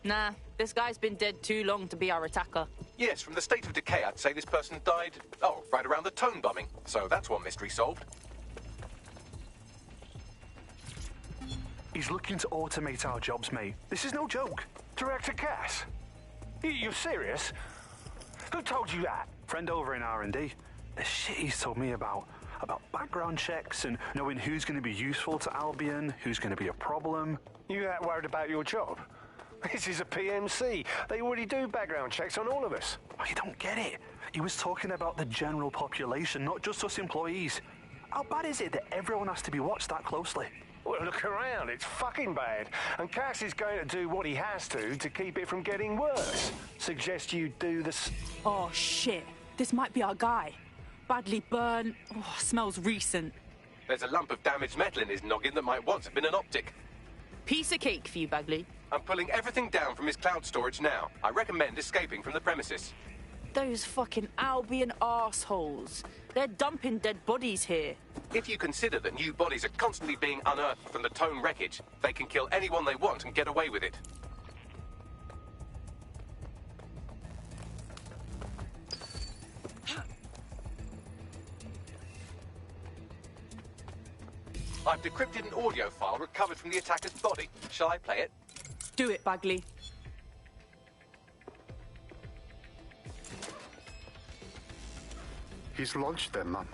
Nah, this guy's been dead too long to be our attacker.
Yes, from the state of decay, I'd say this person died, right around the tone bombing. So that's one mystery solved.
He's looking to automate our jobs, mate. This is no joke.
Director Cass? You're serious? Who told you that?
Friend over in R&D. The shit he's told me about background checks and knowing who's going to be useful to Albion, who's going to be a problem.
You that worried about your job? This is a PMC. They already do background checks on all of us.
Oh, you don't get it. He was talking about the general population, not just us employees. How bad is it that everyone has to be watched that closely?
Well, look around. It's fucking bad. And Cass is going to do what he has to keep it from getting worse. Suggest you do this.
Oh, shit. This might be our guy. Badly burned. Oh, smells recent.
There's a lump of damaged metal in his noggin that might once have been an optic.
Piece of cake for you, Bagley.
I'm pulling everything down from his cloud storage now. I recommend escaping from the premises.
Those fucking Albion arseholes. They're dumping dead bodies here.
If you consider that new bodies are constantly being unearthed from the Tone wreckage, they can kill anyone they want and get away with it. I've decrypted an audio file recovered from the attacker's body. Shall I play it?
Do it, Bagley.
He's launched them, Mum.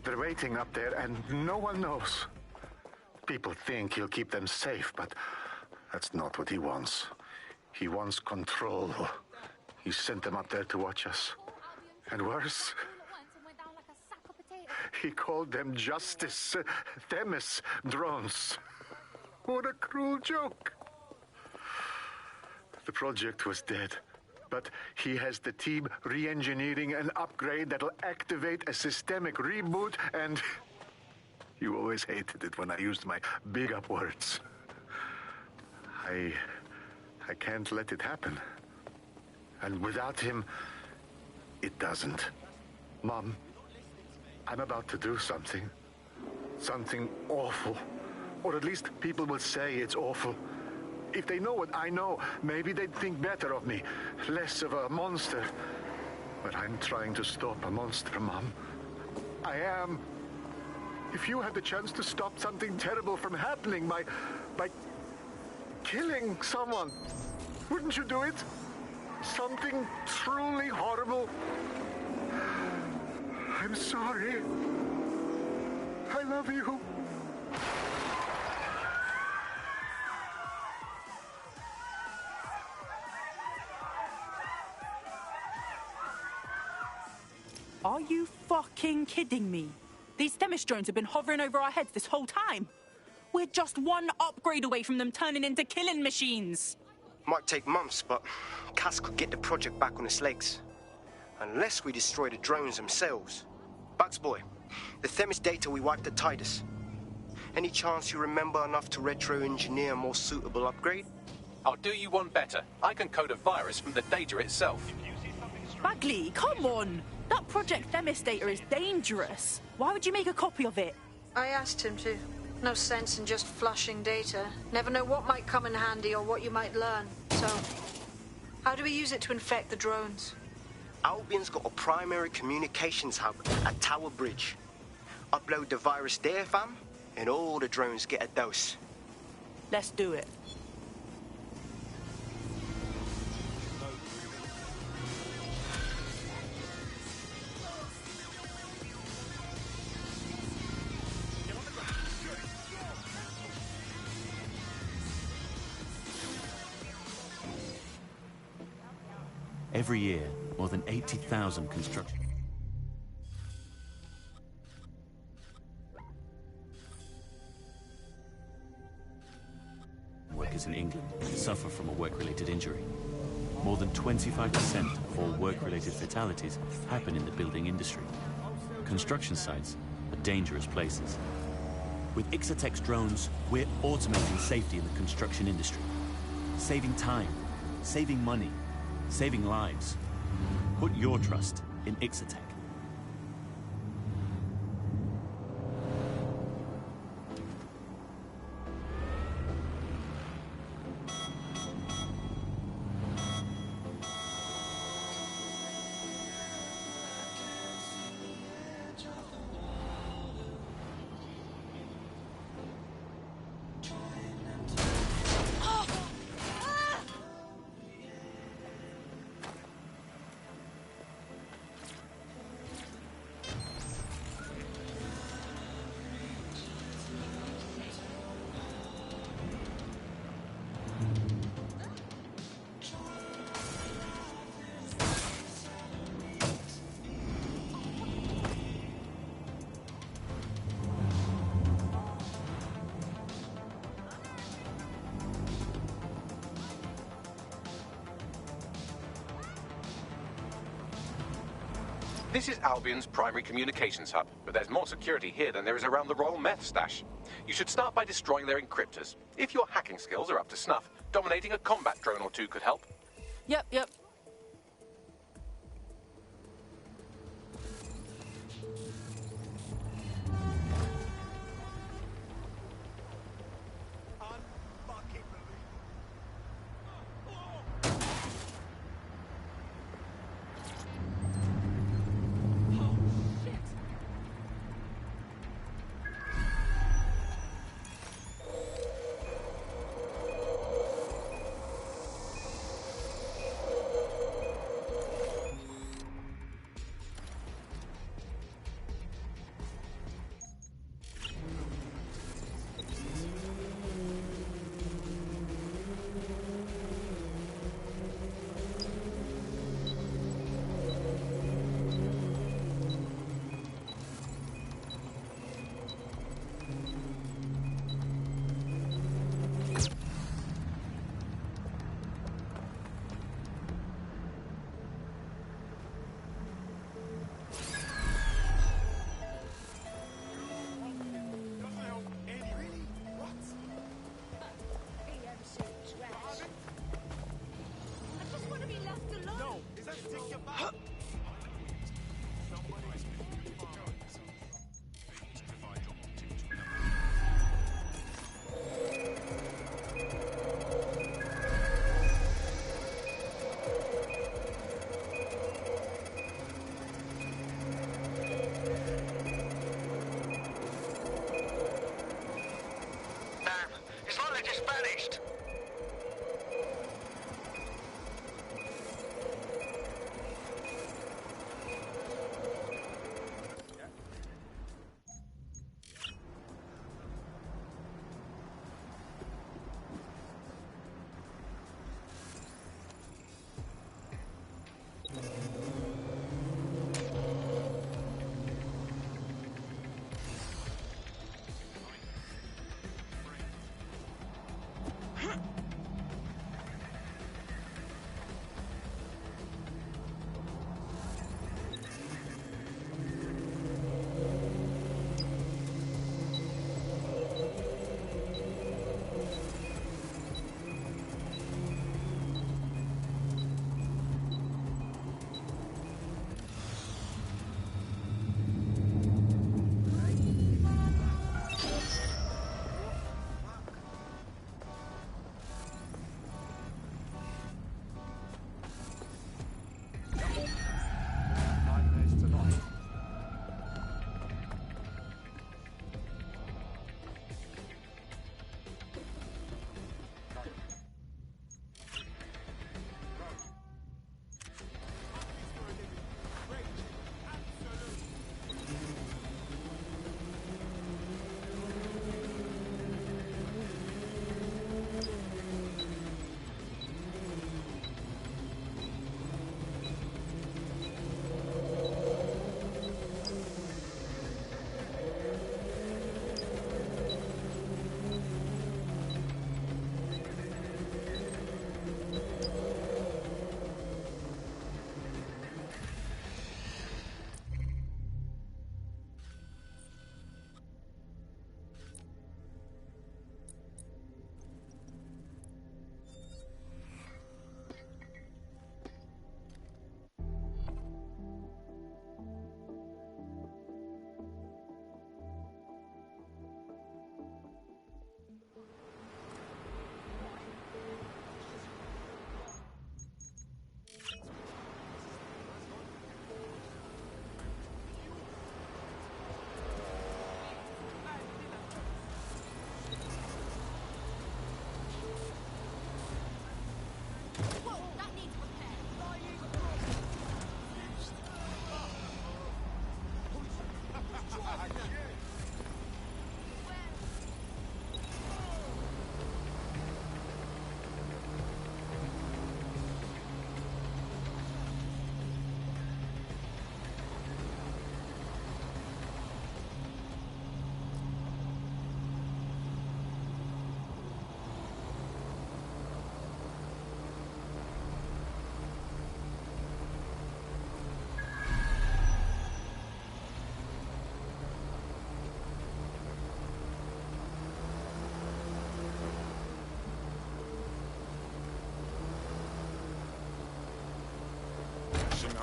They're waiting up there, and no one knows. People think he'll keep them safe, but that's not what he wants. He wants control. He sent them up there to watch us. And worse, he called them Justice, Themis drones. What a cruel joke. The project was dead. But he has the team re-engineering an upgrade that'll activate a systemic reboot, and you always hated it when I used my big-up words. I can't let it happen. And without him, it doesn't. Mom, I'm about to do something. Something awful. Or at least people will say it's awful. If they know what I know, maybe they'd think better of me. Less of a monster. But I'm trying to stop a monster, Mom. I am. If you had the chance to stop something terrible from happening by killing someone, wouldn't you do it? Something truly horrible. I'm sorry. I love you.
Are you fucking kidding me? These Themis drones have been hovering over our heads this whole time. We're just one upgrade away from them turning into killing machines.
Might take months, but Cass could get the project back on its legs. Unless we destroy the drones themselves. Bugs boy, the Themis data we wiped at Titus. Any chance you remember enough to retro-engineer a more suitable upgrade?
I'll do you one better. I can code a virus from the data itself.
Bagley, come on! That Project Themis data is dangerous. Why would you make a copy of it?
I asked him to. No sense in just flushing data. Never know what might come in handy or what you might learn. So, how do we use it to infect the drones?
Albion's got a primary communications hub at Tower Bridge. Upload the virus there, fam, and all the drones get a dose.
Let's do it.
Every year, more than 80,000 construction workers in England suffer from a work-related injury. More than 25% of all work-related fatalities happen in the building industry. Construction sites are dangerous places. With Ixotek's drones, we're automating safety in the construction industry. Saving time, saving money, saving lives. Put your trust in Ixotek.
This is Albion's primary communications hub, but there's more security here than there is around the Royal Meth stash. You should start by destroying their encryptors. If your hacking skills are up to snuff, dominating a combat drone or two could help.
Yep.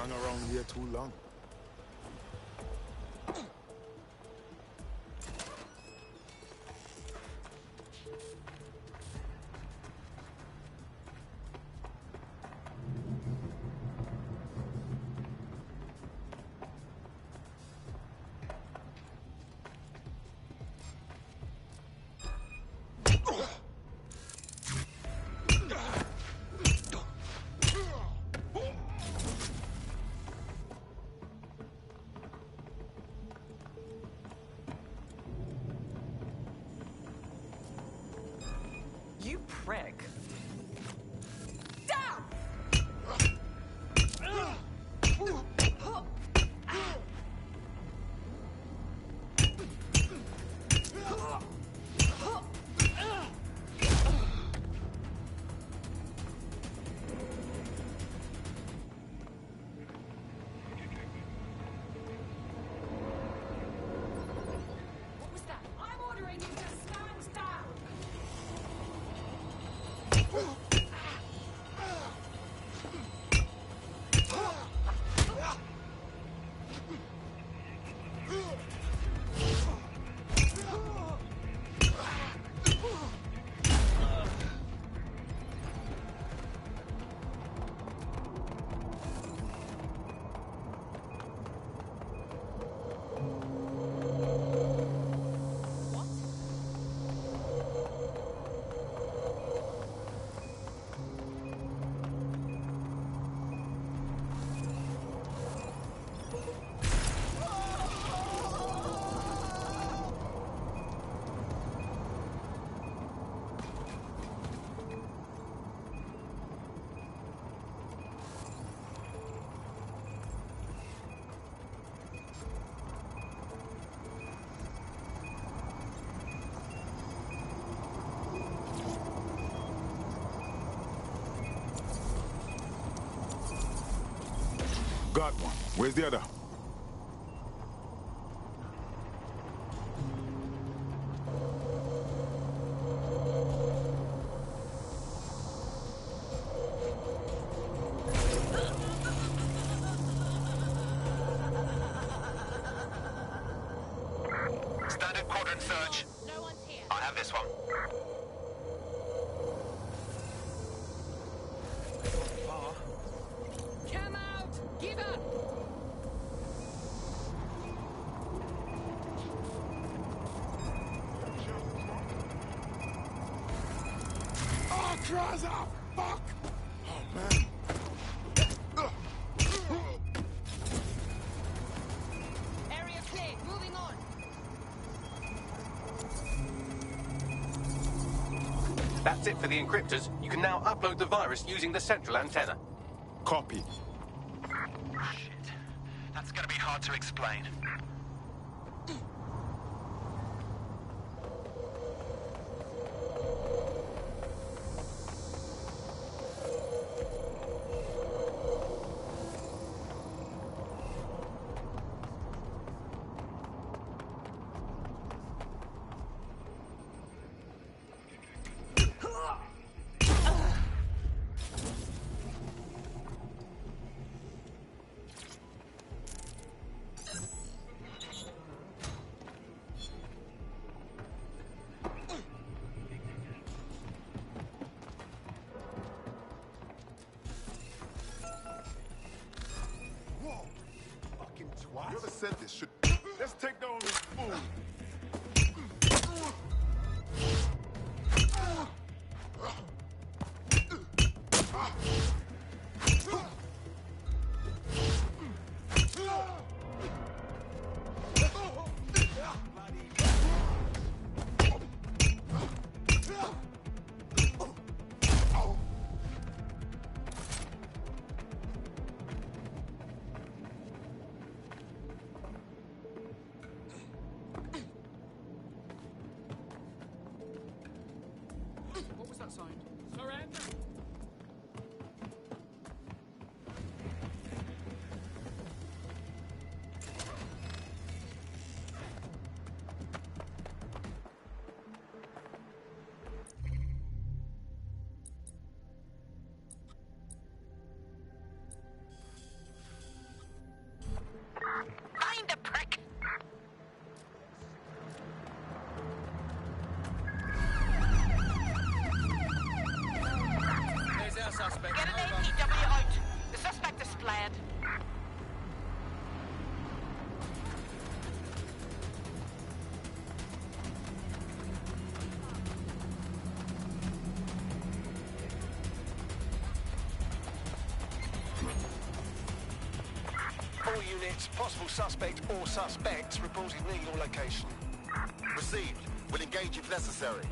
hung around here too long.
You prick.
What was that? I'm ordering you to stand down!
Got one. Where's the other?
Standard quadrant search.
No one's here.
I have this one.
Come out! Give up!
Oh, cries out! Fuck! Oh, man.
Area clear. Moving on.
That's it for the encryptors. You can now upload the virus using the central antenna.
Copy.
Shit. That's gonna be hard to explain.
Whoever said this should... Let's take down this fool.
What was that sound? Surrender!
units, possible suspect or suspects reported near your location.
Received. We'll engage if necessary.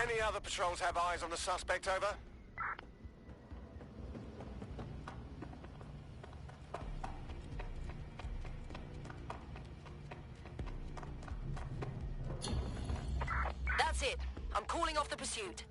Any other patrols have eyes on the suspect, over?
That's it. I'm calling off the pursuit.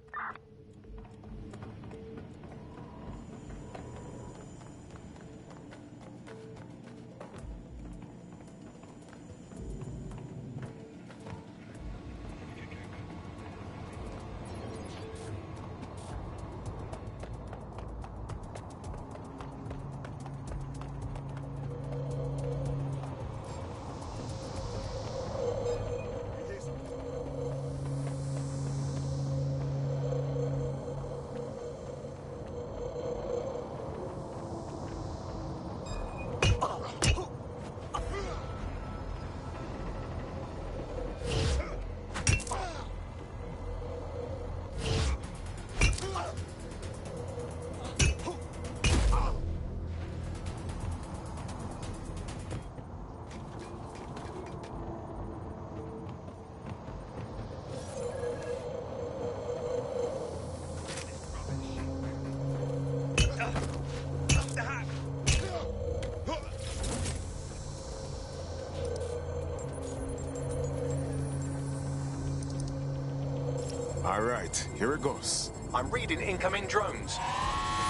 All right, here it goes.
I'm reading incoming drones.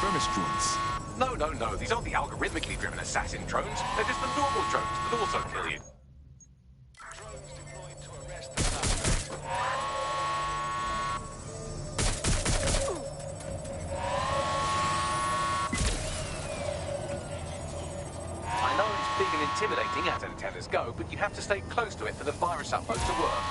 Furnace drones.
No. These aren't the algorithmically driven assassin drones. They're just the normal drones that also kill you. I know it's big and intimidating as antennas go, but you have to stay close to it for the virus upload to work.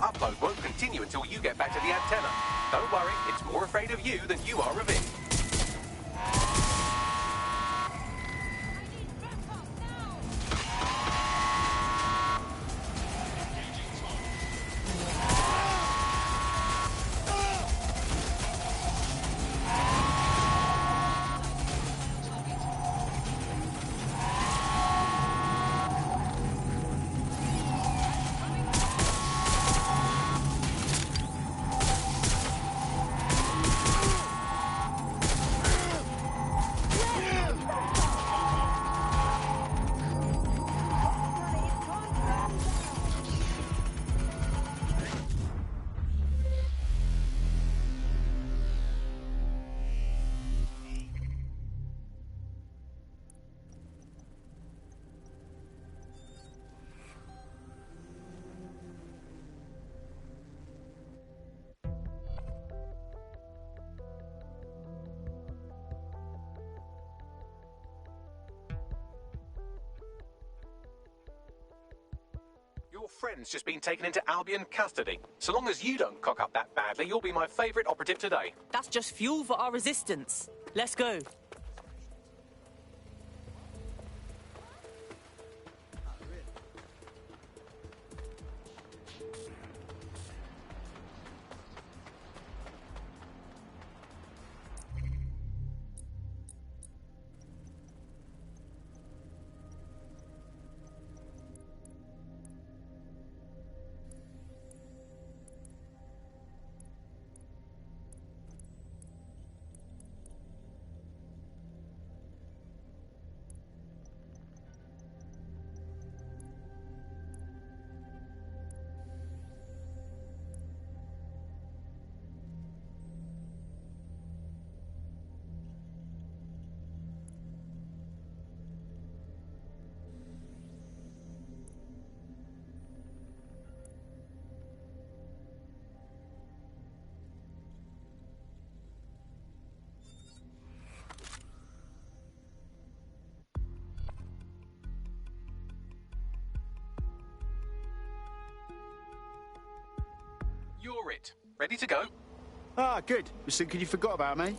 Upload won't continue until you get back to the antenna. Don't worry, it's more afraid of you than you are of it. Your friend's just been taken into Albion custody. So long as you don't cock up that badly, you'll be my favourite operative today.
That's just fuel for our resistance. Let's go.
grit. Ready to go?
Ah, good. Was thinking you forgot about me.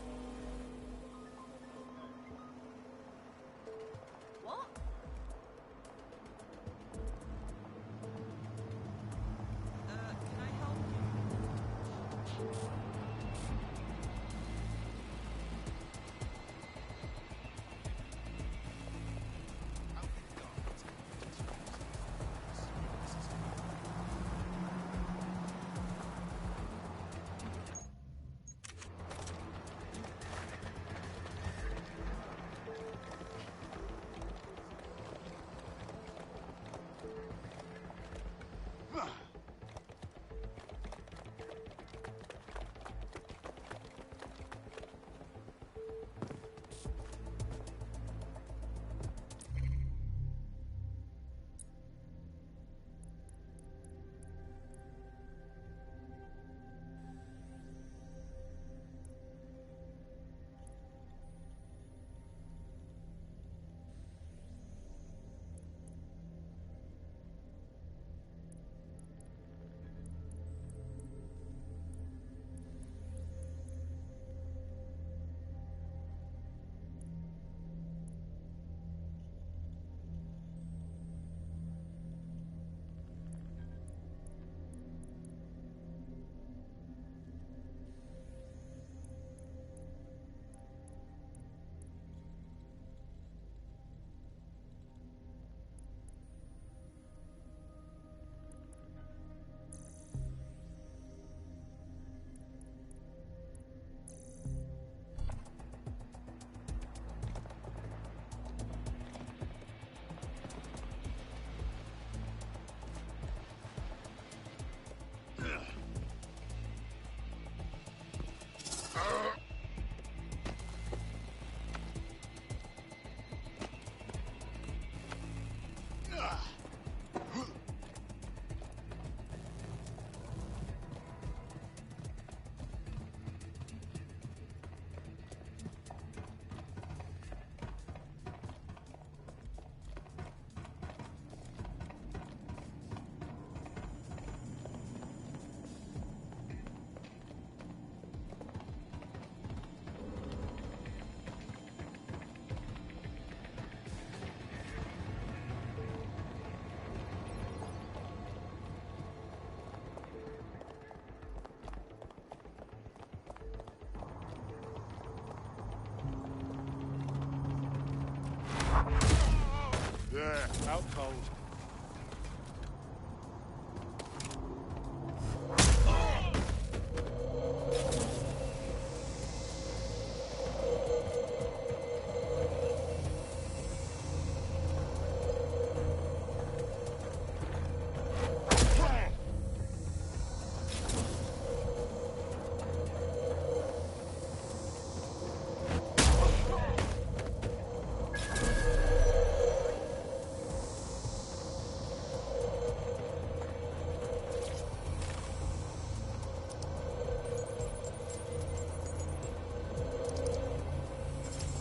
Yeah, out cold.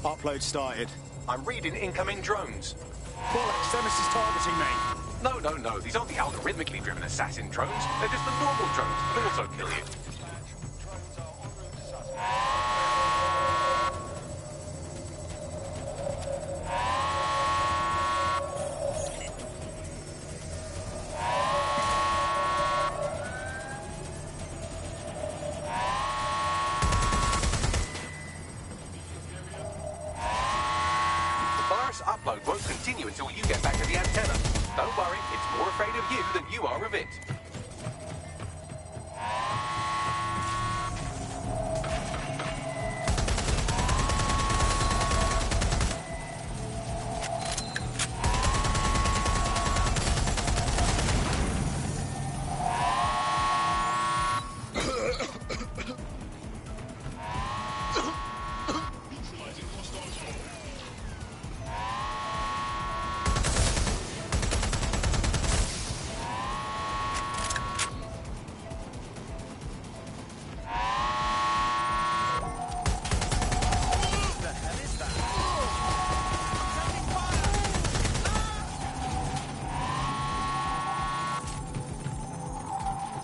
Upload started.
I'm reading incoming drones.
Bollocks, Themis is targeting me.
No. These aren't the algorithmically driven assassin drones. They're just the normal drones that also kill you. Upload won't continue until you get back to the antenna. Don't worry, it's more afraid of you than you are of it.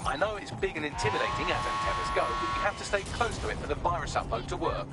I know it's big and intimidating as antennas go, but you have to stay close to it for the virus upload to work.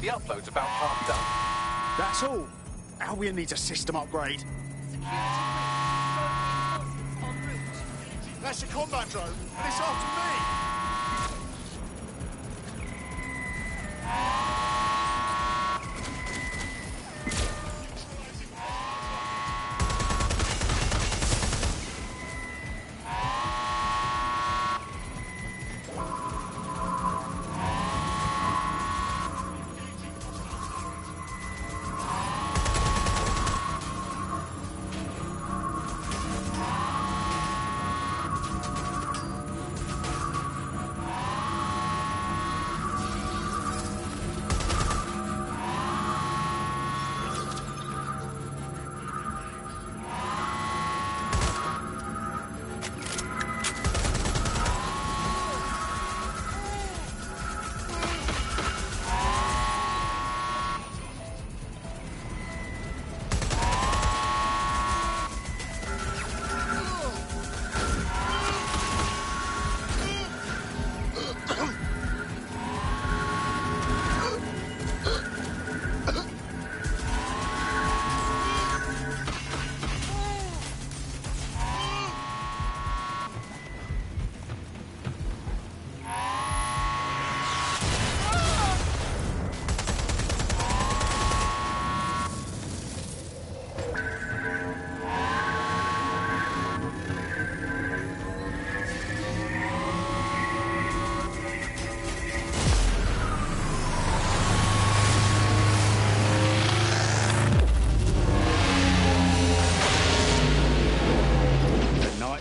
The upload's about half done.
That's all. Albion needs a system upgrade.
That's a combat drone, and it's after me!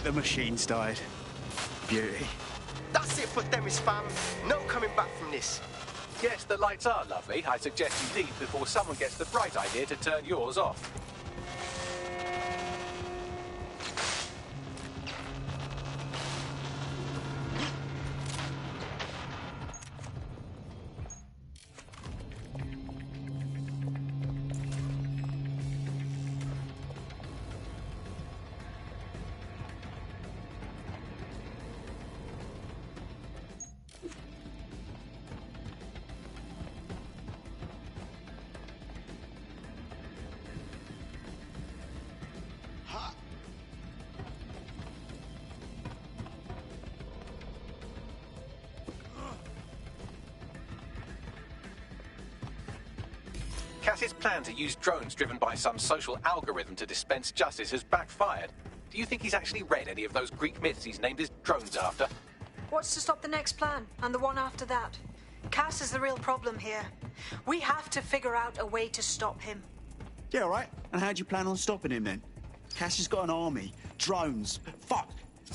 The machines died. Beauty.
That's it for Themis, fam. No coming back from this.
Yes, the lights are lovely. I suggest you leave before someone gets the bright idea to turn yours off. Cass's plan to use drones driven by some social algorithm to dispense justice has backfired. Do you think he's actually read any of those Greek myths he's named his drones after?
What's to stop the next plan, and the one after that? Cass is the real problem here. We have to figure out a way to stop him.
Yeah, all right. And how do you plan on stopping him, then? Cass has got an army, drones, fuck,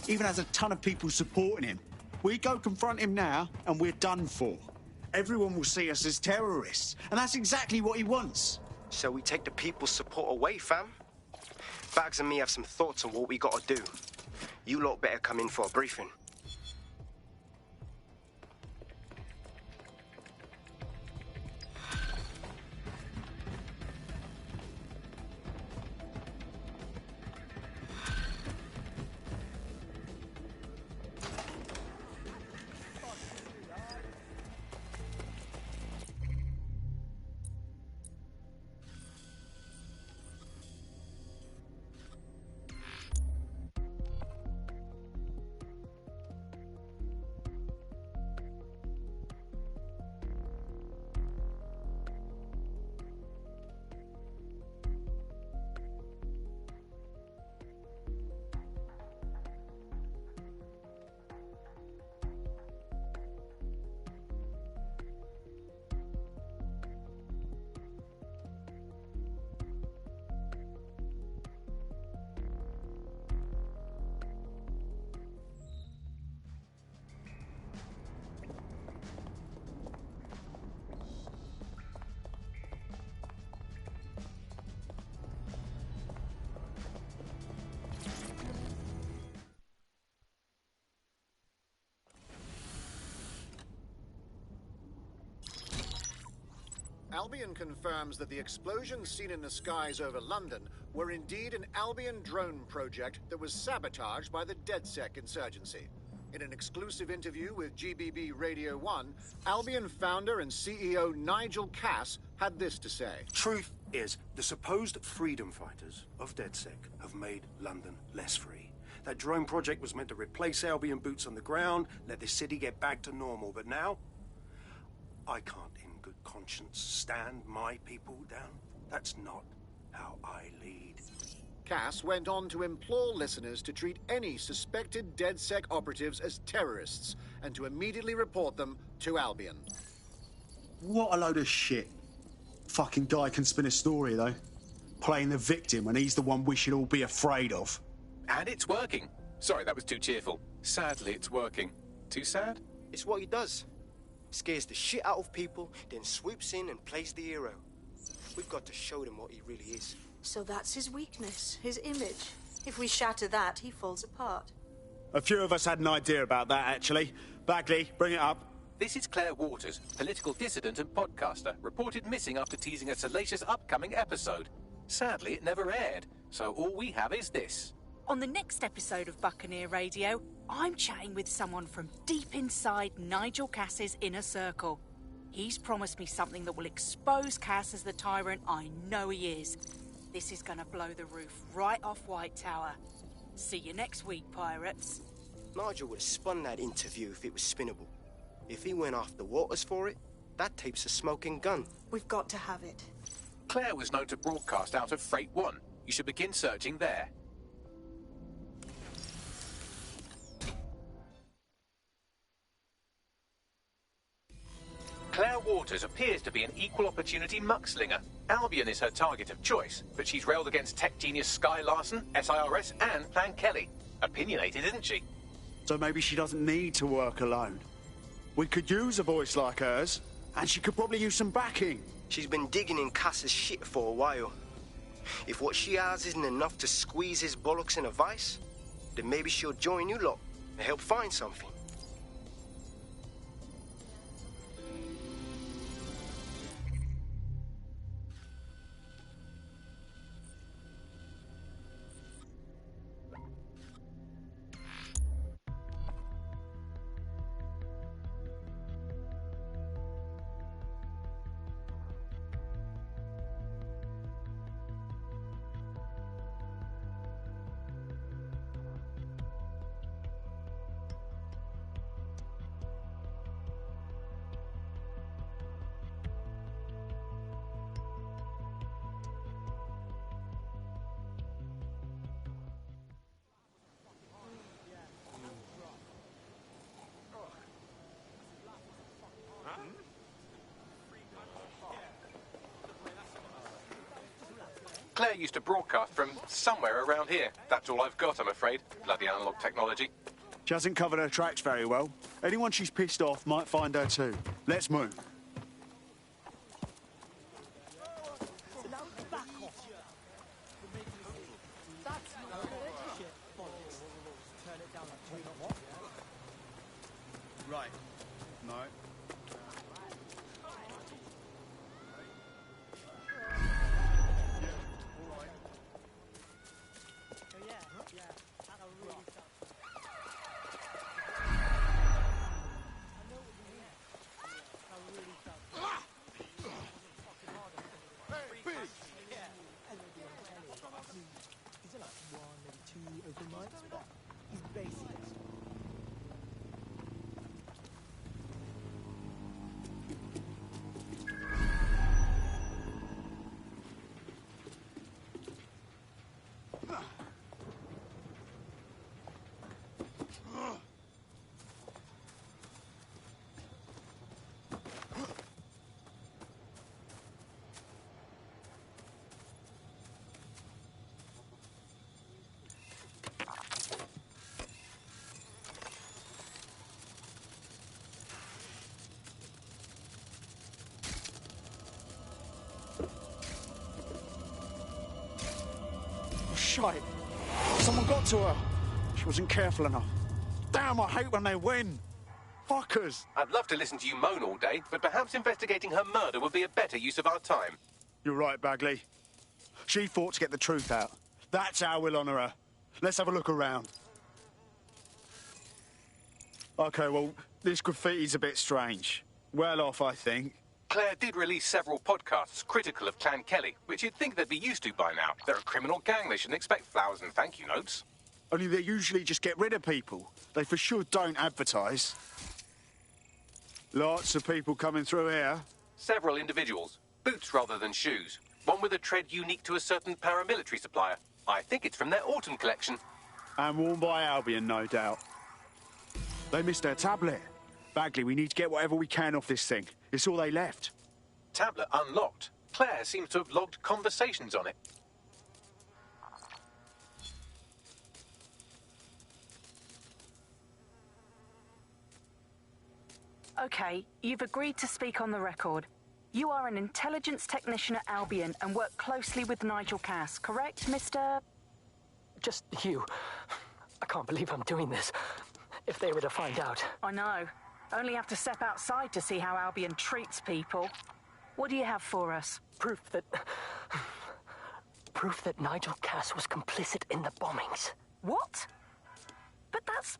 even has a ton of people supporting him. We go confront him now, and we're done for. Everyone will see us as terrorists, and that's exactly what he wants.
So we take the people's support away, fam? Bags and me have some thoughts on what we gotta do. You lot better come in for a briefing.
Albion confirms that the explosions seen in the skies over London were indeed an Albion drone project that was sabotaged by the DedSec insurgency. In an exclusive interview with GBB Radio 1, Albion founder and CEO Nigel Cass had this to say.
Truth is, the supposed freedom fighters of DedSec have made London less free. That drone project was meant to replace Albion boots on the ground, let the city get back to normal. But now, I can't in good conscience stand my people down. That's not how I lead.
Cass went on to implore listeners to treat any suspected DedSec operatives as terrorists and to immediately report them to Albion.
What a load of shit. Fucking guy can spin a story, though. Playing the victim when he's the one we should all be afraid of.
And it's working. Sorry, that was too cheerful. Sadly, it's working. Too sad?
It's what he does. Scares the shit out of people, then swoops in and plays the hero. We've got to show them what he really is.
So that's his weakness, his image. If we shatter that, he falls apart.
A few of us had an idea about that, actually. Bagley, bring it up.
This is Claire Waters, political dissident and podcaster, reported missing after teasing a salacious upcoming episode. Sadly, it never aired, so all we have is this.
On the next episode of Buccaneer Radio, I'm chatting with someone from deep inside Nigel Cass's inner circle. He's promised me something that will expose Cass as the tyrant I know he is. This is gonna blow the roof right off White Tower. See you next week, pirates.
Nigel would have spun that interview if it was spinnable. If he went after Waters for it, that tape's a smoking gun.
We've got to have it.
Claire was known to broadcast out of Freight 1. You should begin searching there. Claire Waters appears to be an equal opportunity muckslinger. Albion is her target of choice, but she's railed against tech genius Sky Larson, SIRS, and Plan Kelly. Opinionated, isn't she?
So maybe she doesn't need to work alone. We could use a voice like hers, and she could probably use some backing.
She's been digging in Cass's shit for a while. If what she has isn't enough to squeeze his bollocks in a vice, then maybe she'll join you lot and help find something.
Claire used to broadcast from somewhere around here. That's all I've got, I'm afraid. Bloody analog technology.
She hasn't covered her tracks very well. Anyone she's pissed off might find her too. Let's move. Right. No. Shite. Someone got to her. She wasn't careful enough. Damn, I hate when they win. Fuckers.
I'd love to listen to you moan all day, but perhaps investigating her murder would be a better use of our time.
You're right, Bagley. She fought to get the truth out. That's how we'll honour her. Let's have a look around. OK, well, this graffiti's a bit strange. Well off, I think.
Claire did release several podcasts critical of Clan Kelly, which you'd think they'd be used to by now. They're a criminal gang. They shouldn't expect flowers and thank you notes.
Only they usually just get rid of people. They for sure don't advertise. Lots of people coming through here.
Several individuals. Boots rather than shoes. One with a tread unique to a certain paramilitary supplier. I think it's from their autumn collection.
And worn by Albion, no doubt. They missed their tablet. Bagley, we need to get whatever we can off this thing. It's all they left.
Tablet unlocked. Claire seems to have logged conversations on it.
Okay, you've agreed to speak on the record. You are an intelligence technician at Albion and work closely with Nigel Cass, correct, Mr...?
Just you. I can't believe I'm doing this. If they were to find out.
I know. Only have to step outside to see how Albion treats people. What do you have for us?
Proof that Nigel Cass was complicit in the bombings.
What? But that's...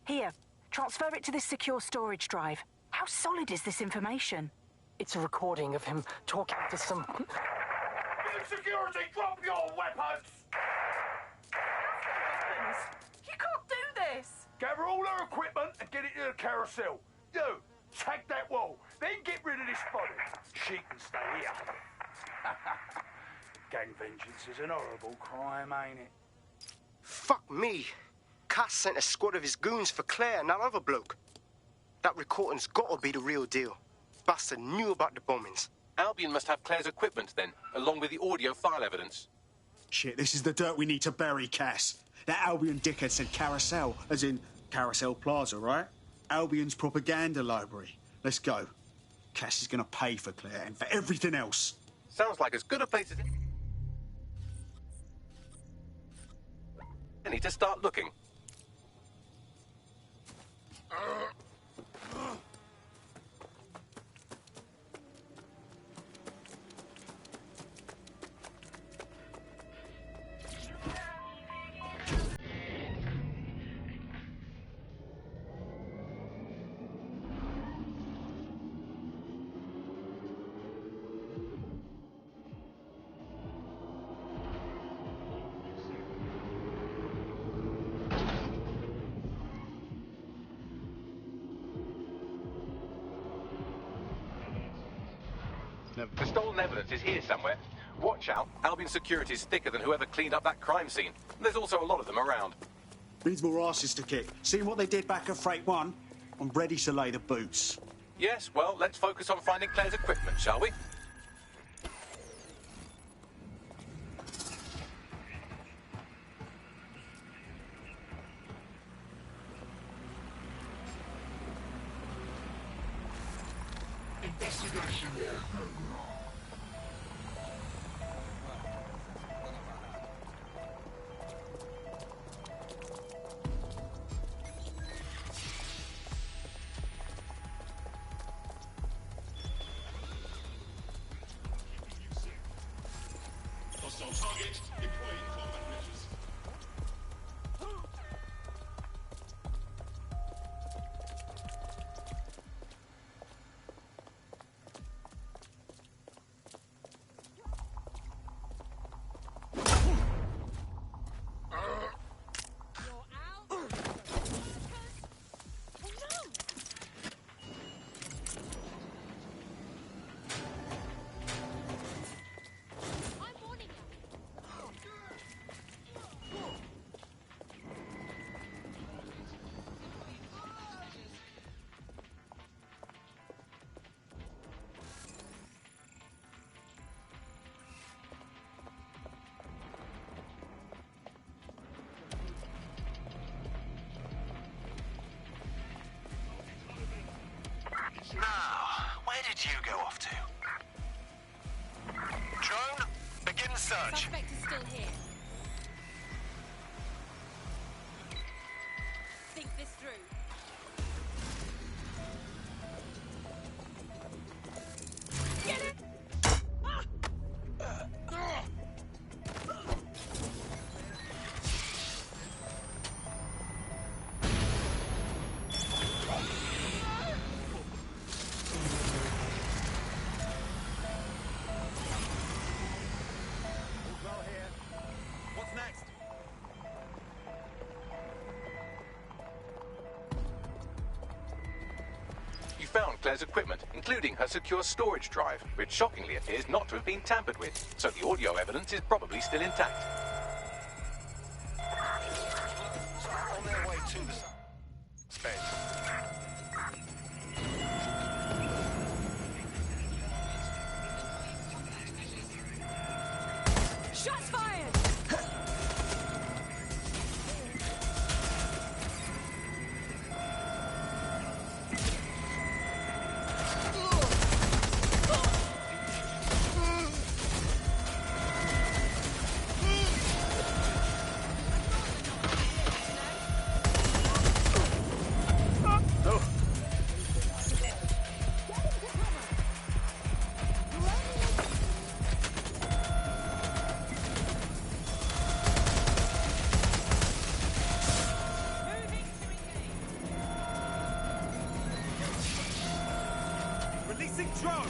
Here, transfer it to this secure storage drive. How solid is this information?
It's a recording of him talking to some...
Security, drop your weapons!
You can't do this!
Gather all our equipment and get it to the carousel. You, tag that wall, then get rid of this body. She can stay here. Gang vengeance is an horrible crime, ain't it?
Fuck me. Cass sent a squad of his goons for Claire and that other bloke. That recording's gotta be the real deal. Bastard knew about the bombings.
Albion must have Claire's equipment then, along with the audio file evidence.
Shit, this is the dirt we need to bury, Cass. That Albion dickhead said Carousel, as in Carousel Plaza, right? Albion's propaganda library. Let's go. Cass is gonna pay for Claire and for everything else.
Sounds like as good a place as any to start looking. The stolen evidence is here somewhere. Watch out, Albion security is thicker than whoever cleaned up that crime scene. There's also a lot of them around.
Needs more asses to kick. Seeing what they did back at Freight 1, I'm ready to lay the boots.
Yes, well, let's focus on finding Claire's equipment, shall we?
Investigation.
Hostile target, deploying combat measures.
Now, where did you go off to? Drone, begin search.
Suspect is still here. Think this through. Get it!
found Claire's equipment, including her secure storage drive, which shockingly appears not to have been tampered with, so the audio evidence is probably still intact.
On their way to the space.
Shots fired!
Releasing drone!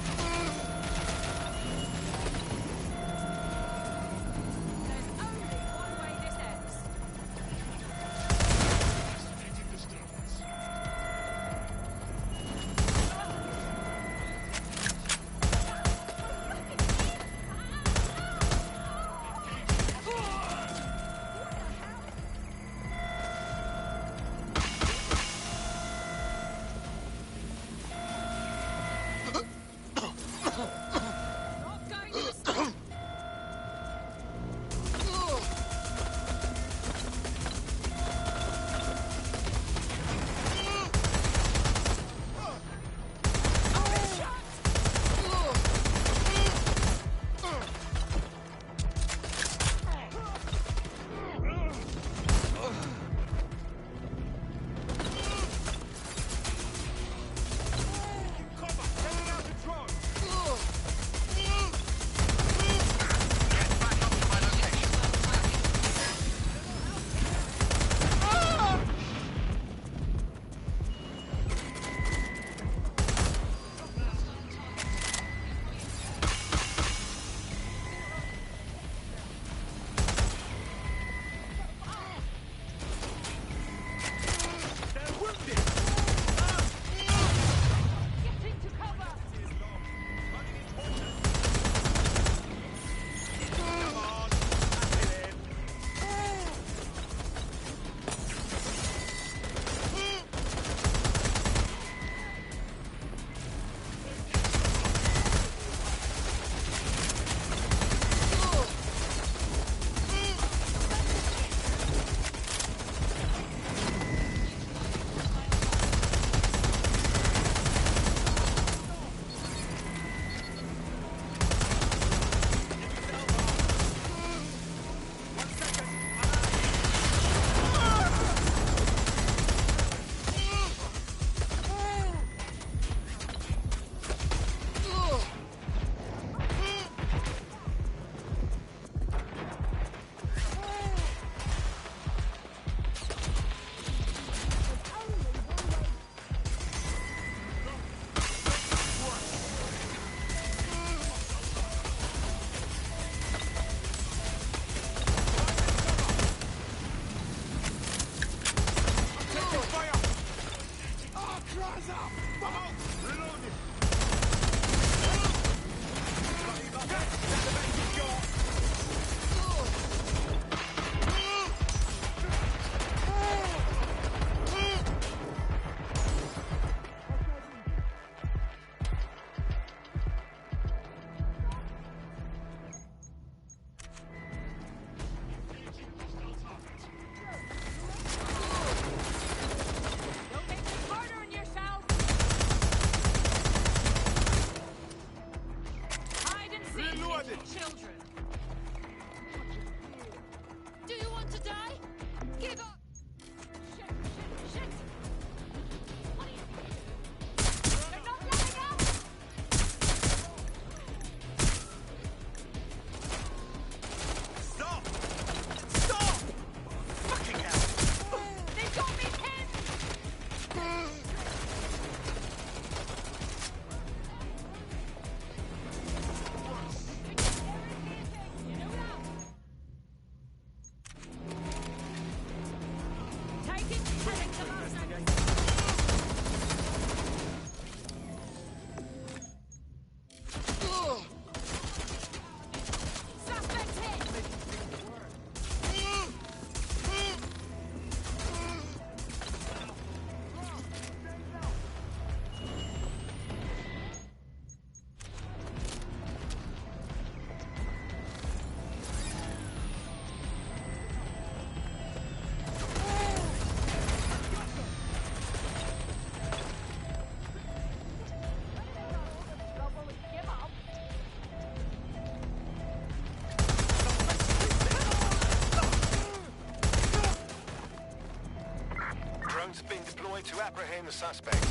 Children.
suspect.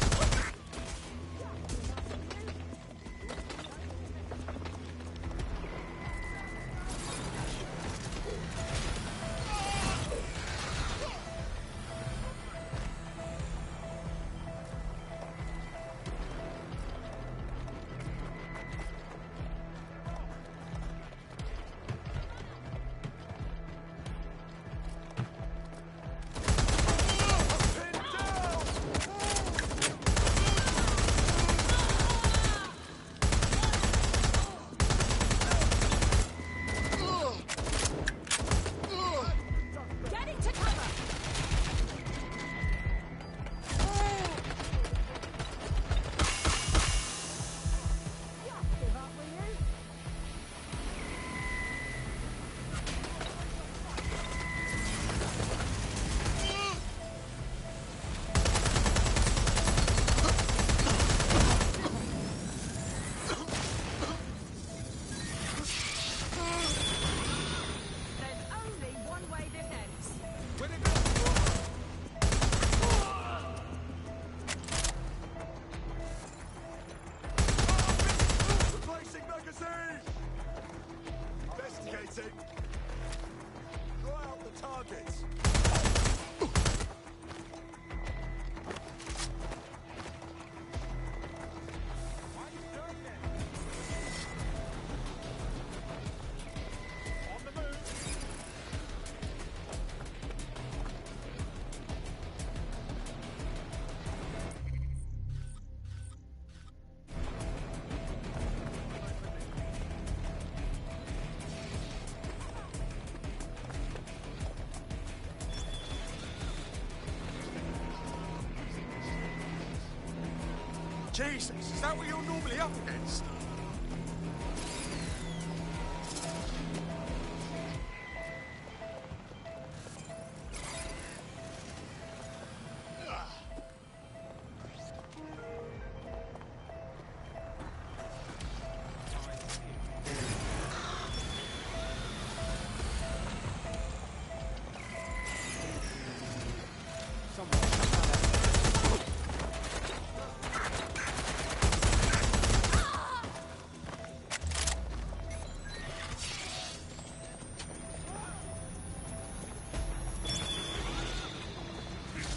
Jesus, is that what you're normally up against?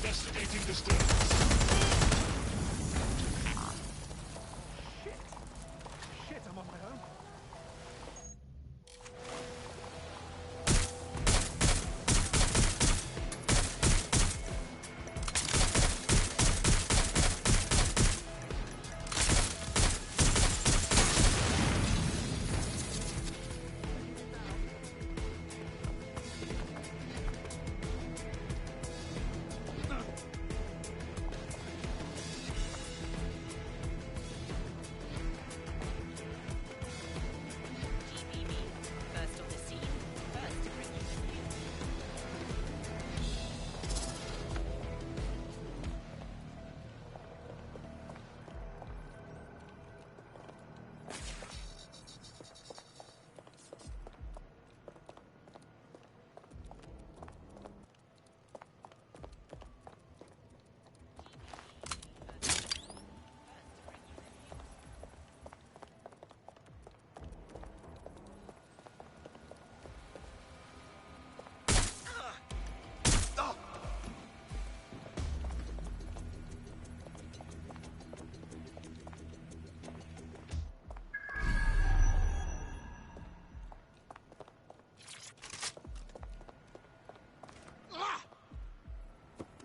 Investigating disturbance.
Shit, I'm on my own.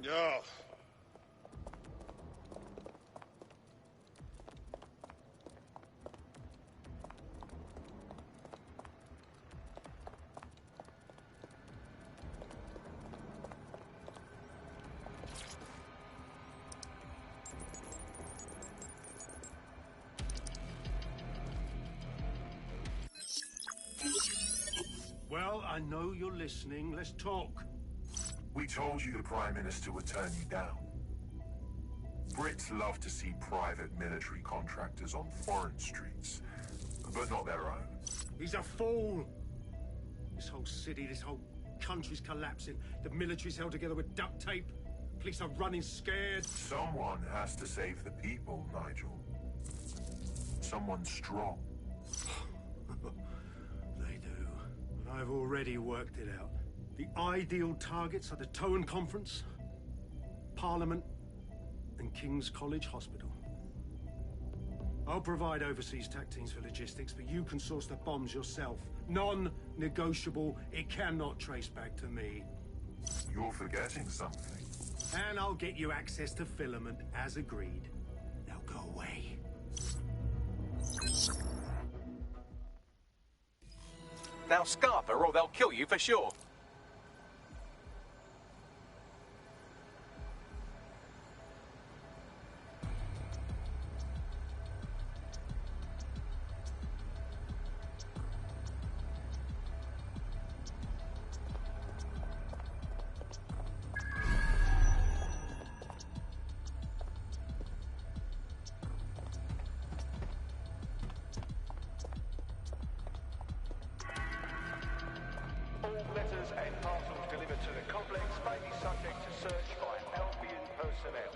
Oh.
Well, I know you're listening. Let's talk.
We told you the Prime Minister would turn you down. Brits love to see private military contractors on foreign streets, but not their own.
He's a fool. This whole city, this whole country's collapsing. The military's held together with duct tape.
police are running scared.
Someone has to save the people, Nigel. Someone strong.
They do. But I've already worked it out. The ideal targets are the Towan Conference, Parliament, and King's College Hospital. I'll provide overseas tac teams for logistics, but you can source the bombs yourself. Non-negotiable. It cannot trace back to me.
You're forgetting something.
And I'll get you access to filament, as agreed. Now go away.
Now scarper or they'll kill you for sure.
Letters and parcels delivered to the complex may be subject to search by Albion personnel.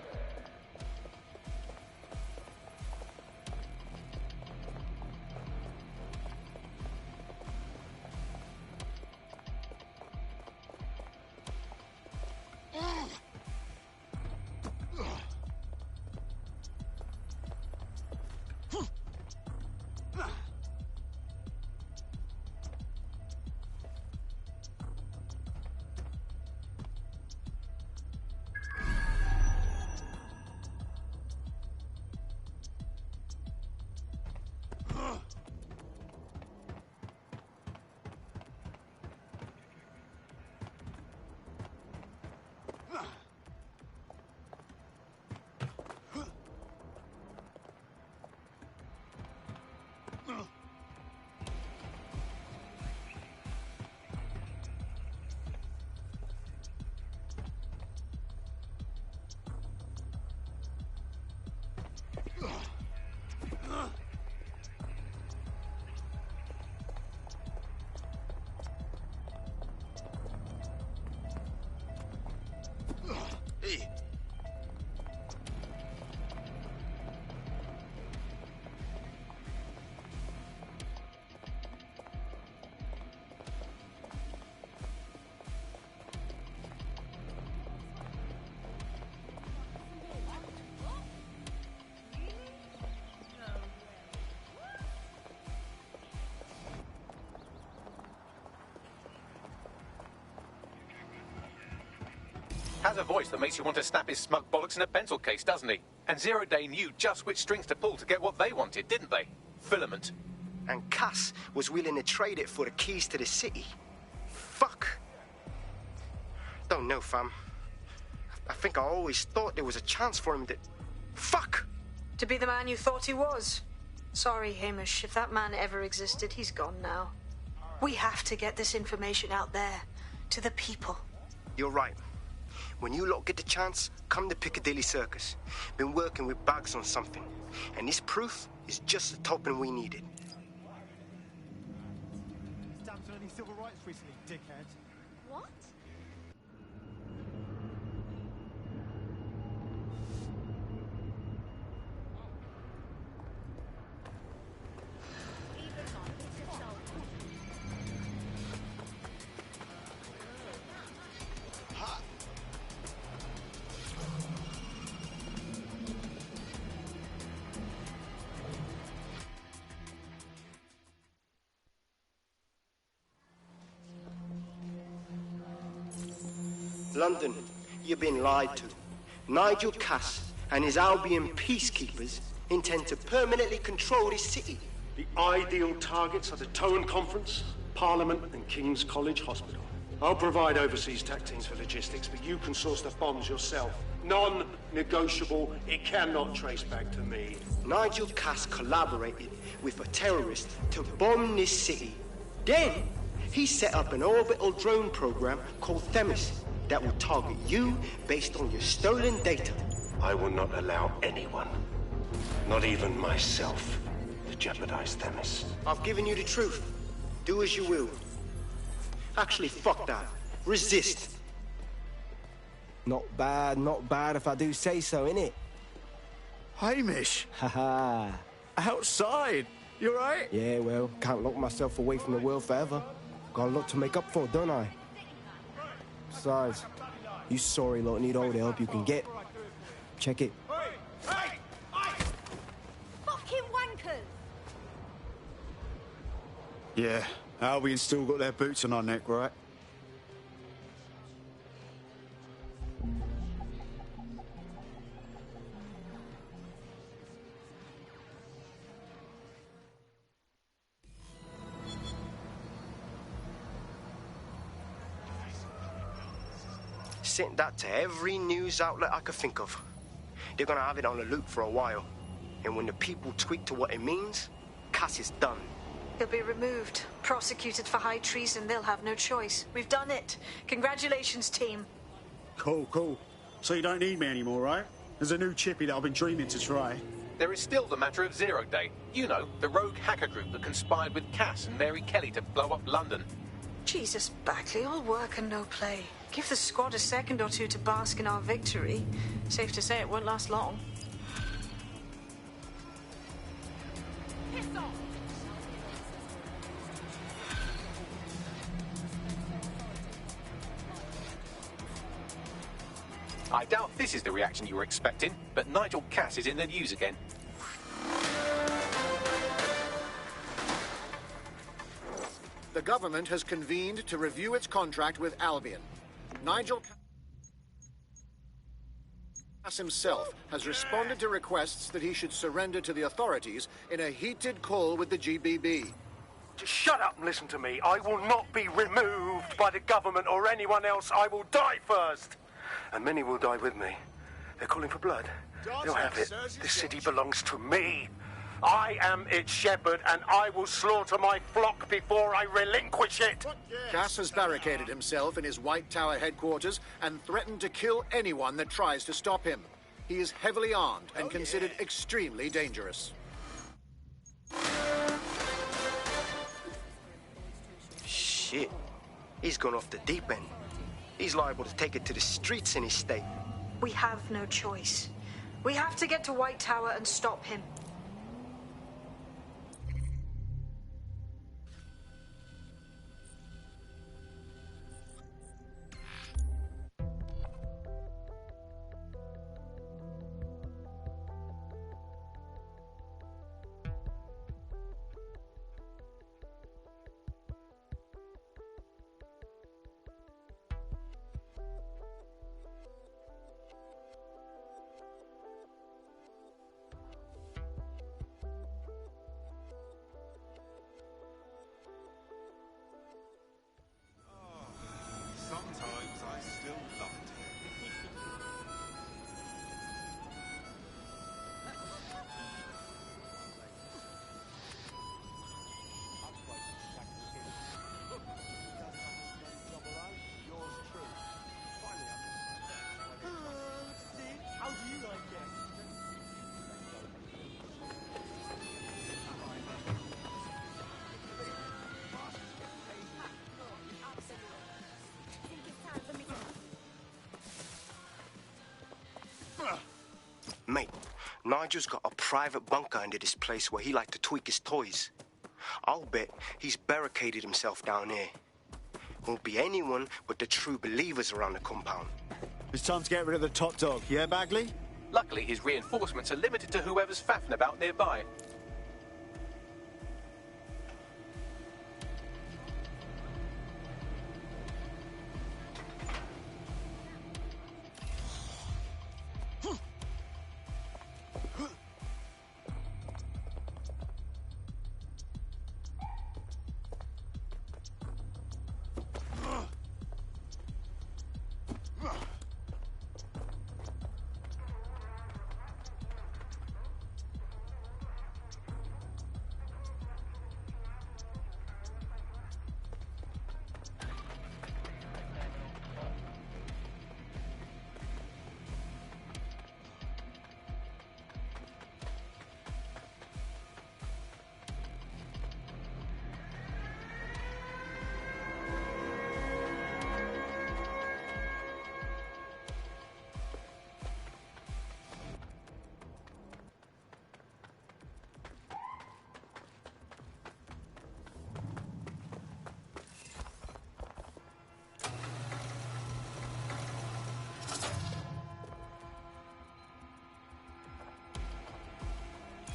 Has a voice that makes you want to snap his smug bollocks in a pencil case, doesn't he? And Zero Day knew just which strings to pull to get what they wanted, didn't they? Filament.
And Cass was willing to trade it for the keys to the city. Fuck. Don't know, fam. I think I always thought there was a chance for him to... Fuck!
To be the man you thought he was. Sorry, Hamish. If that man ever existed, he's gone now. We have to get this information out there, to the people.
You're right. When you lot get the chance, come to Piccadilly Circus. Been working with Bags on something. And this proof is just the token we needed.
Stabbed for any civil rights recently, dickhead.
What?
London, you've been lied to. Nigel Cass and his Albion peacekeepers intend to permanently control this city.
The ideal targets are the Towan Conference, Parliament, and King's College Hospital. I'll provide overseas tac teams for logistics, but you can source the bombs yourself. Non-negotiable. It cannot trace back to me.
Nigel Cass collaborated with a terrorist to bomb this city. Then, he set up an orbital drone program called Themis that will target you based on your stolen data.
I will not allow anyone, not even myself, to jeopardize Themis.
I've given you the truth. Do as you will. Actually, fuck that. Resist.
Not bad if I do say so, innit?
Hamish!
Haha.
Outside! You alright?
Yeah, well, can't lock myself away from the world forever. Got a lot to make up for, don't I? Besides, you sorry lot need all the help you can get. Check it.
Fucking wankers!
Yeah, Albion's still got their boots on our neck, right?
Sent that to every news outlet I could think of. They're gonna have it on the loop for a while. And when the people tweak to what it means, Cass is done.
He'll be removed, prosecuted for high treason. They'll have no choice. We've done it. Congratulations, team.
Cool. So you don't need me anymore, right? There's a new chippy that I've been dreaming to try.
There is still the matter of Zero Day. You know, the rogue hacker group that conspired with Cass and Mary Kelly to blow up London.
Jesus, Bagley, all work and no play. Give the squad a second or two to bask in our victory. Safe to say it won't last long.
Piss off!
I doubt this is the reaction you were expecting, but Nigel Cass is in the news again.
The government has convened to review its contract with Albion. Nigel Cass himself has responded to requests that he should surrender to the authorities in a heated call with the GBB.
Just shut up and listen to me. I will not be removed by the government or anyone else. I will die first. And many will die with me. They're calling for blood. They'll have it. This city belongs to me. I am its shepherd, and I will slaughter my flock before I relinquish it.
Cass has barricaded himself in his White Tower headquarters and threatened to kill anyone that tries to stop him. He is heavily armed and considered extremely dangerous.
Shit. He's gone off the deep end. He's liable to take it to the streets in his state.
We have no choice. We have to get to White Tower and stop him.
Sometimes I still love it.
How do you like it?
Mate, Nigel's got a private bunker under this place where he likes to tweak his toys. I'll bet he's barricaded himself down here. Won't be anyone but the true believers around the compound.
It's time to get rid of the top dog, yeah, Bagley?
Luckily, his reinforcements are limited to whoever's faffing about nearby.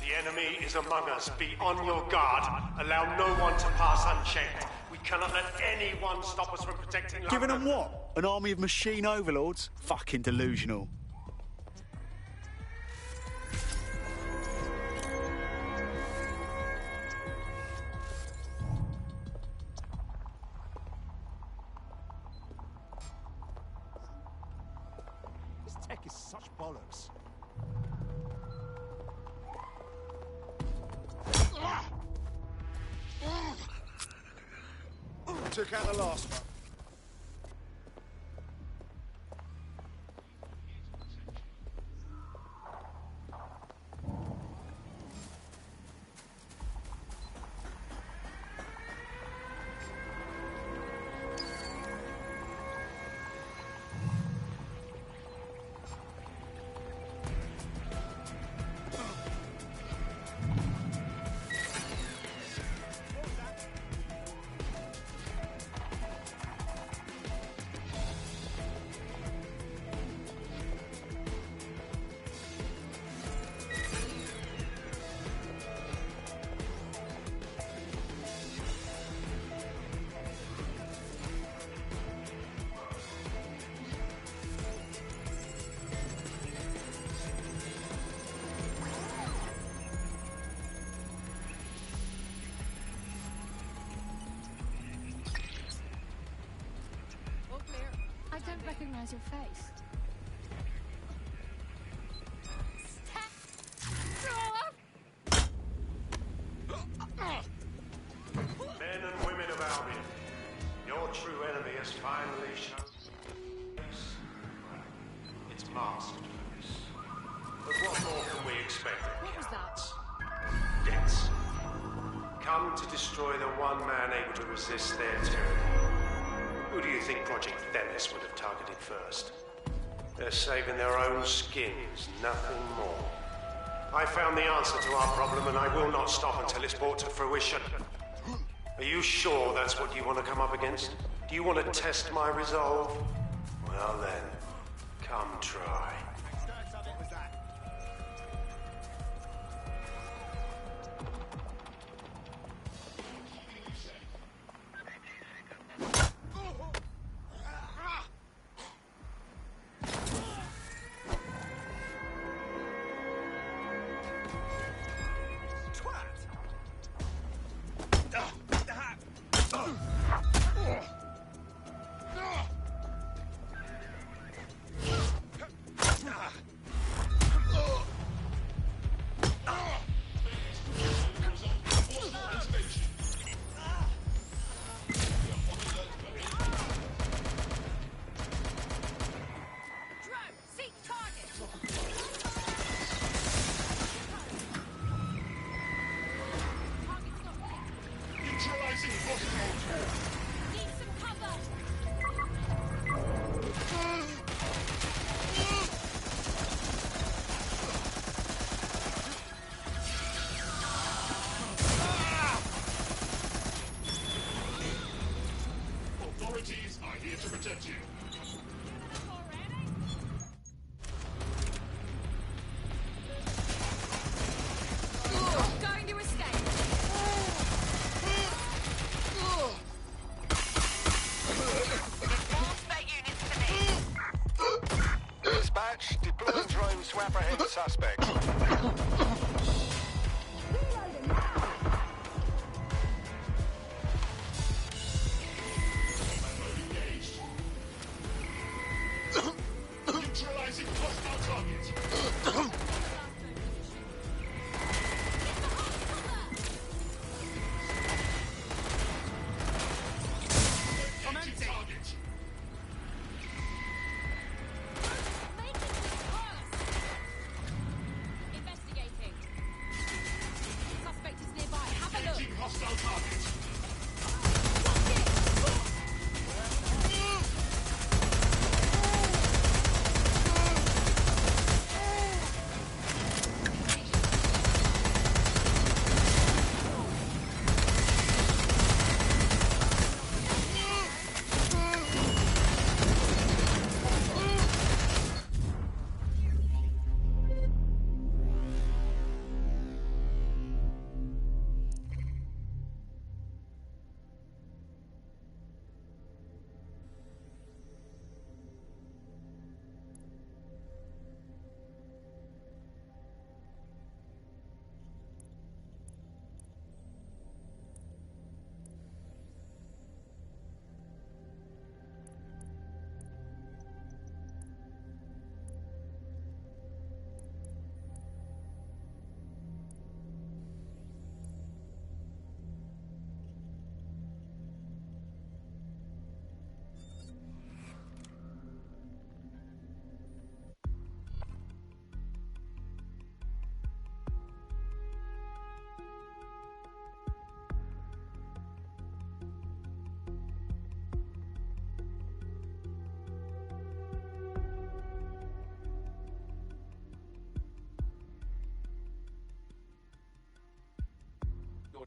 The enemy is among us. Be on your guard. Allow no one to pass unchecked. We cannot let anyone stop us from protecting London.
Giving them what? An army of machine overlords? Fucking delusional. This tech is such bollocks.
Took out the last one.
I don't recognize your face.
Men and women of Albion, your true enemy has finally shown face. It's masked face. But what more can we expect?
What was that?
Debts. Come to destroy the one man able to resist their tyranny. Who do you think Project Themis would have targeted first? They're saving their own skins, nothing more. I found the answer to our problem, and I will not stop until it's brought to fruition. Are you sure that's what you want to come up against? Do you want to test my resolve? Well then, come try.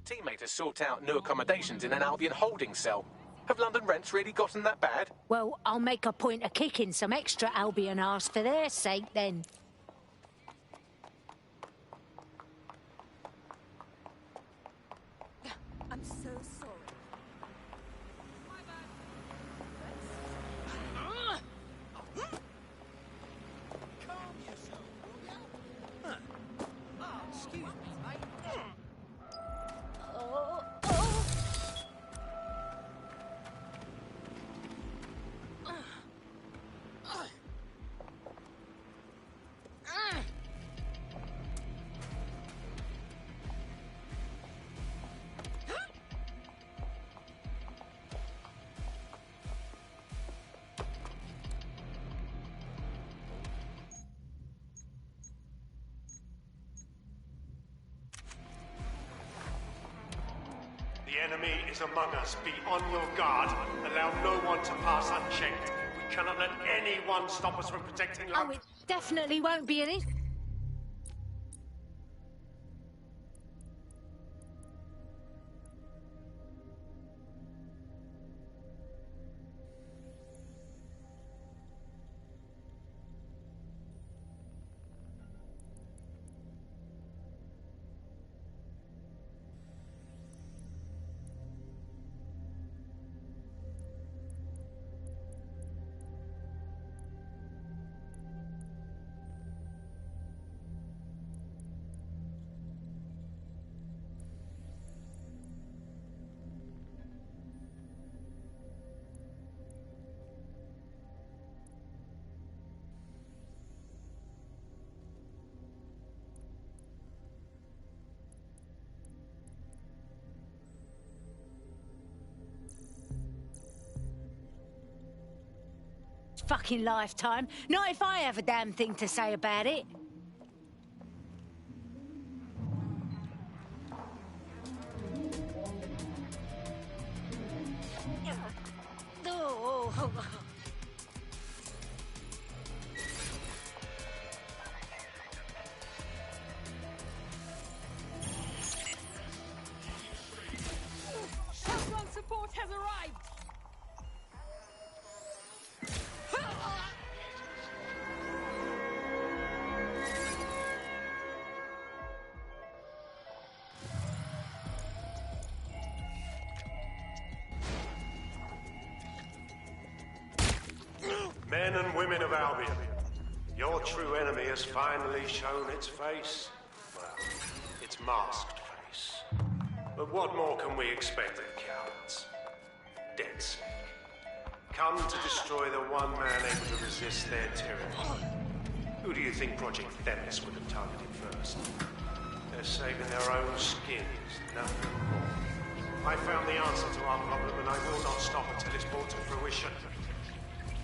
teammate to sort out new accommodations in an Albion holding cell. Have London rents really gotten that bad?
Well, I'll make a point of kicking some extra Albion arse for their sake, then.
I'm so sorry.
Excuse me, mate.
The enemy is among us. Be on your guard. Allow no one to pass unchecked. We cannot let anyone stop us from protecting
Oh, it definitely won't be any. Fucking lifetime. Not if I have a damn thing to say about it. Oh.
Shotgun support has arrived.
Men and women of Albion, your true enemy has finally shown its face. Well, its masked face. But what more can we expect of cowards? Deads. Come to destroy the one man able to resist their tyranny. Who do you think Project Themis would have targeted first? They're saving their own skins, nothing more. I found the answer to our problem, and I will not stop until it's brought to fruition.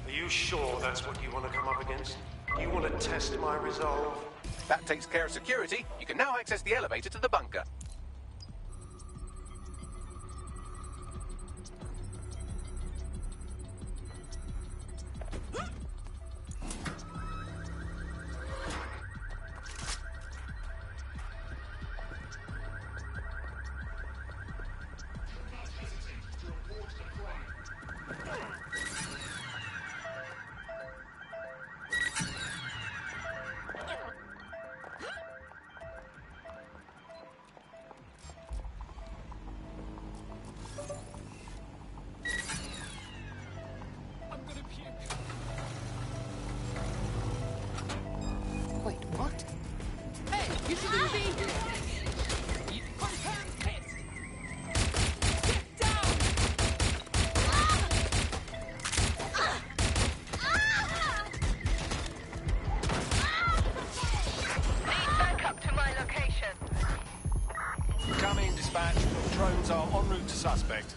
Are you sure that's what you want to come up against? You want to test my resolve?
That takes care of security. You can now access the elevator to the bunker.
You shouldn't be here! You confirmed hit! Get down!
Lead back up to my location.
Coming, dispatch. Drones are en route to suspect.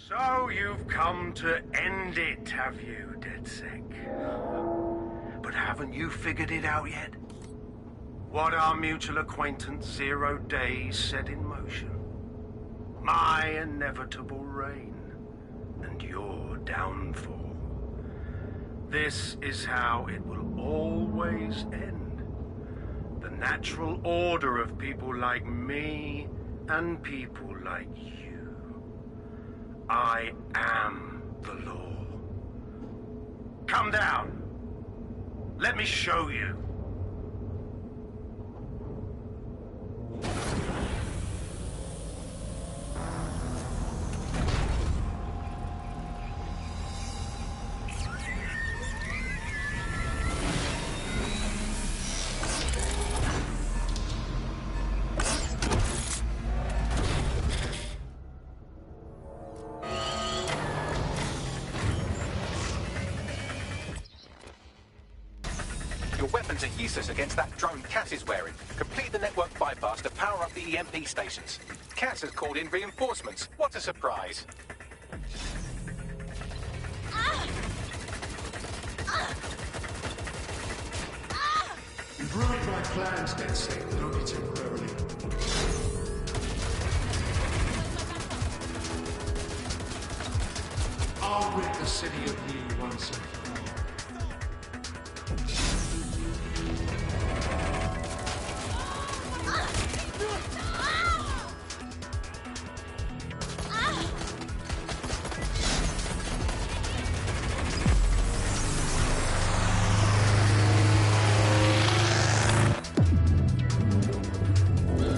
So you've come to end it, have you, DedSec? But haven't you figured it out yet? What our mutual acquaintance 0 Days set in motion? My inevitable reign and your downfall. This is how it will always end. The natural order of people like me and people like you. I am the law. Come down. Let me show you.
Your weapons are useless against that drone Cass is wearing. Complete the network bypass to power up the EMP stations. Cass has called in reinforcements. What a surprise.
You've ruined my plans, DedSec, but only temporarily. I'll rid the city of you once and for all.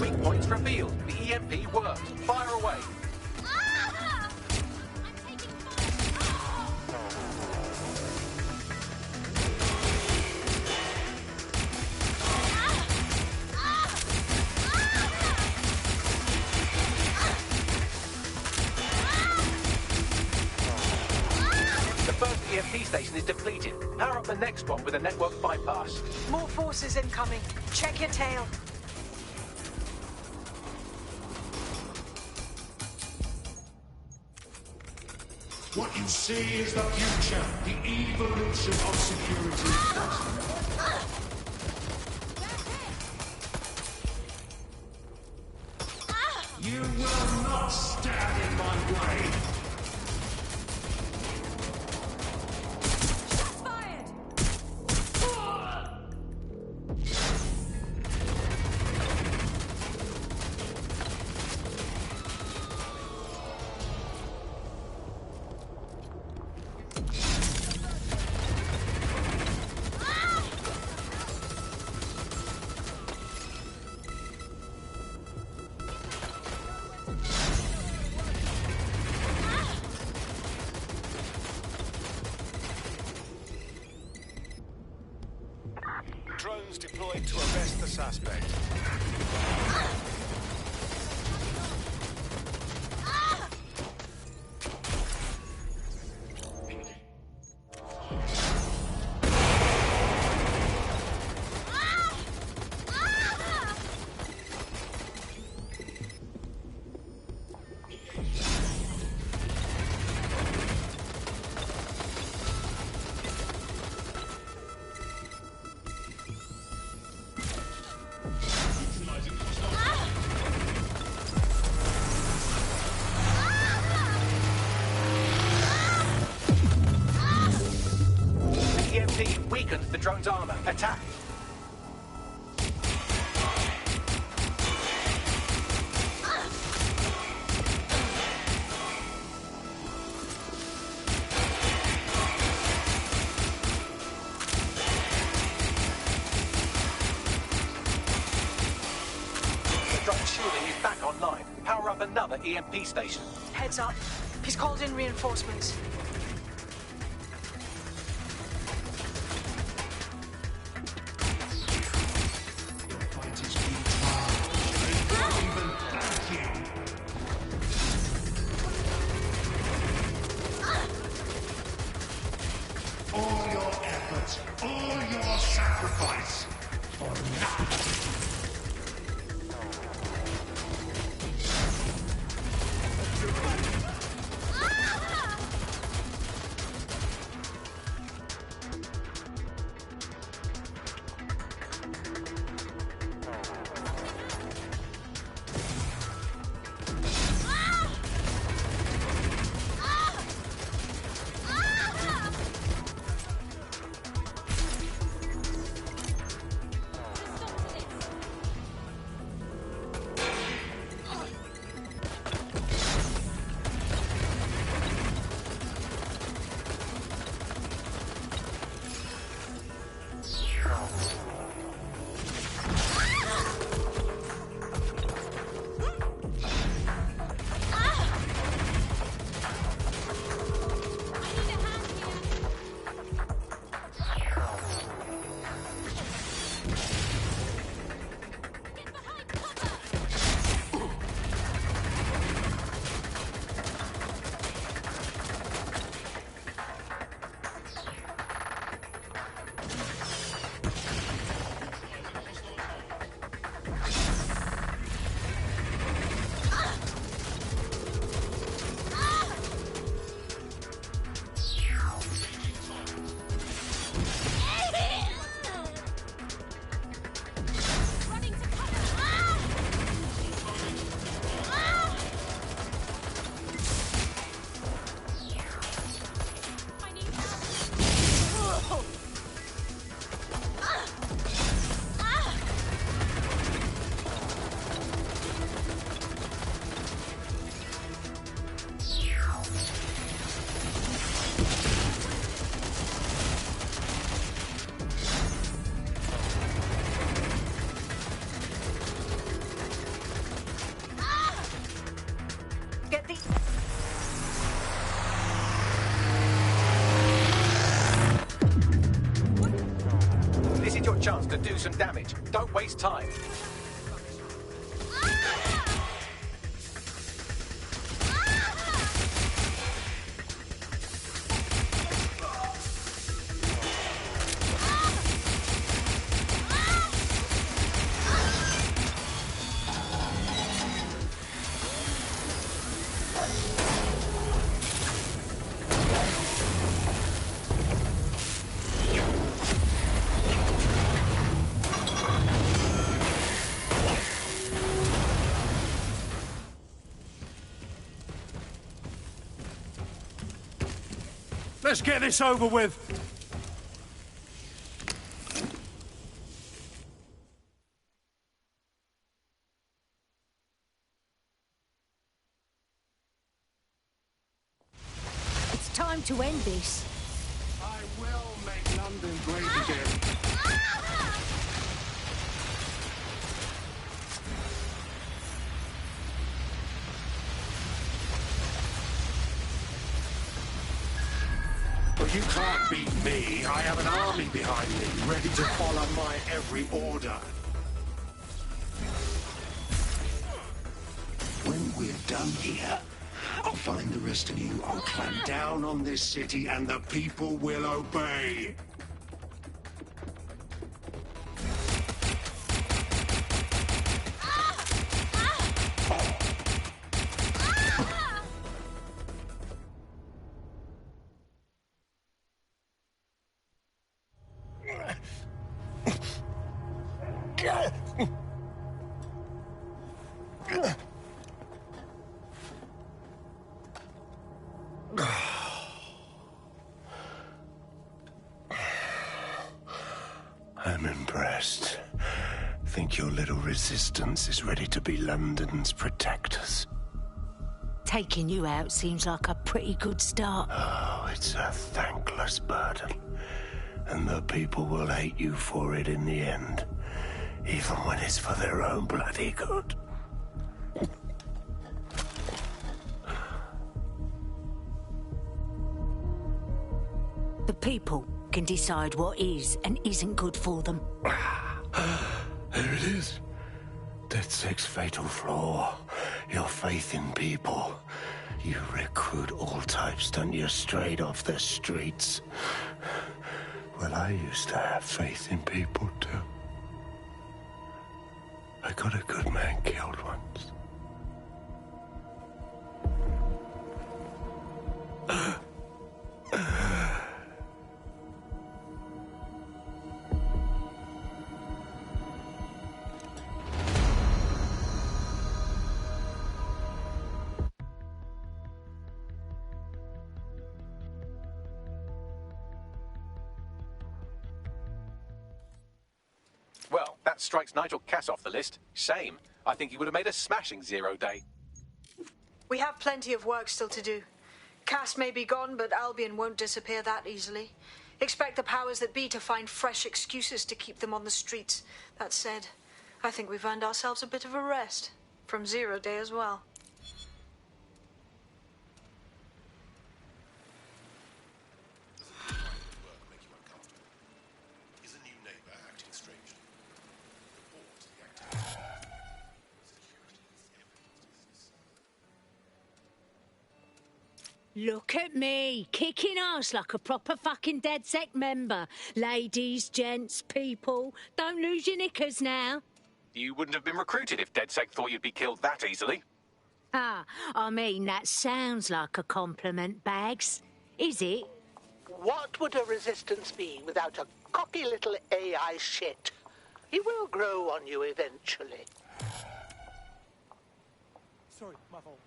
Weak points revealed. The EMP worked. Fire away. The first EMP station is depleted. Power up the next one with a network bypass.
More forces incoming. Check your tail.
What you see is the future, the evolution of security. You will not stand in my way.
Drones deployed to arrest the suspect.
EMP weakened the drone's armor. Attack. The drone's shielding is back online. Power up another EMP station.
Heads up. He's called in reinforcements.
All your efforts, all your sacrifice, for nothing.
to do some damage. Don't waste time.
Let's get this over with.
It's time to end this.
I will make London great again. But you can't beat me. I have an army behind me, ready to follow my every order. When we're done here, I'll find the rest of you. I'll clamp down on this city and the people will obey.
I'm impressed. Think your little resistance is ready to be London's protectors?
Taking you out seems like a pretty good start.
Oh, it's a thankless burden. And the people will hate you for it in the end. Even when it's for their own bloody good.
The people can decide what is and isn't good for them.
There it is. DedSec's fatal flaw. Your faith in people. You recruit all types, don't you, straight off the streets. Well, I used to have faith in people, too. I got a good man killed once.
Well, that strikes Nigel Cass off the list. Shame. I think he would have made a smashing Zero Day.
We have plenty of work still to do. Cass may be gone, but Albion won't disappear that easily. Expect the powers that be to find fresh excuses to keep them on the streets. That said, I think we've earned ourselves a bit of a rest. From Zero Day as well.
Look at me, kicking ass like a proper fucking DedSec member. Ladies, gents, people, don't lose your knickers now.
You wouldn't have been recruited if DedSec thought you'd be killed that easily.
Ah, I mean, that sounds like a compliment, Bags. Is it?
What would a resistance be without a cocky little AI shit? He will grow on you eventually.
Sorry, my fault.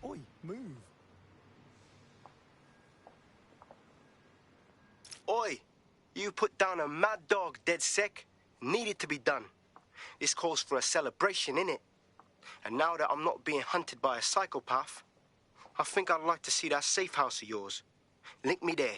Oi, move.
Oi, you put down a mad dog, DedSec. Needed to be done. This calls for a celebration, innit? And now that I'm not being hunted by a psychopath, I think I'd like to see that safe house of yours. Link me there.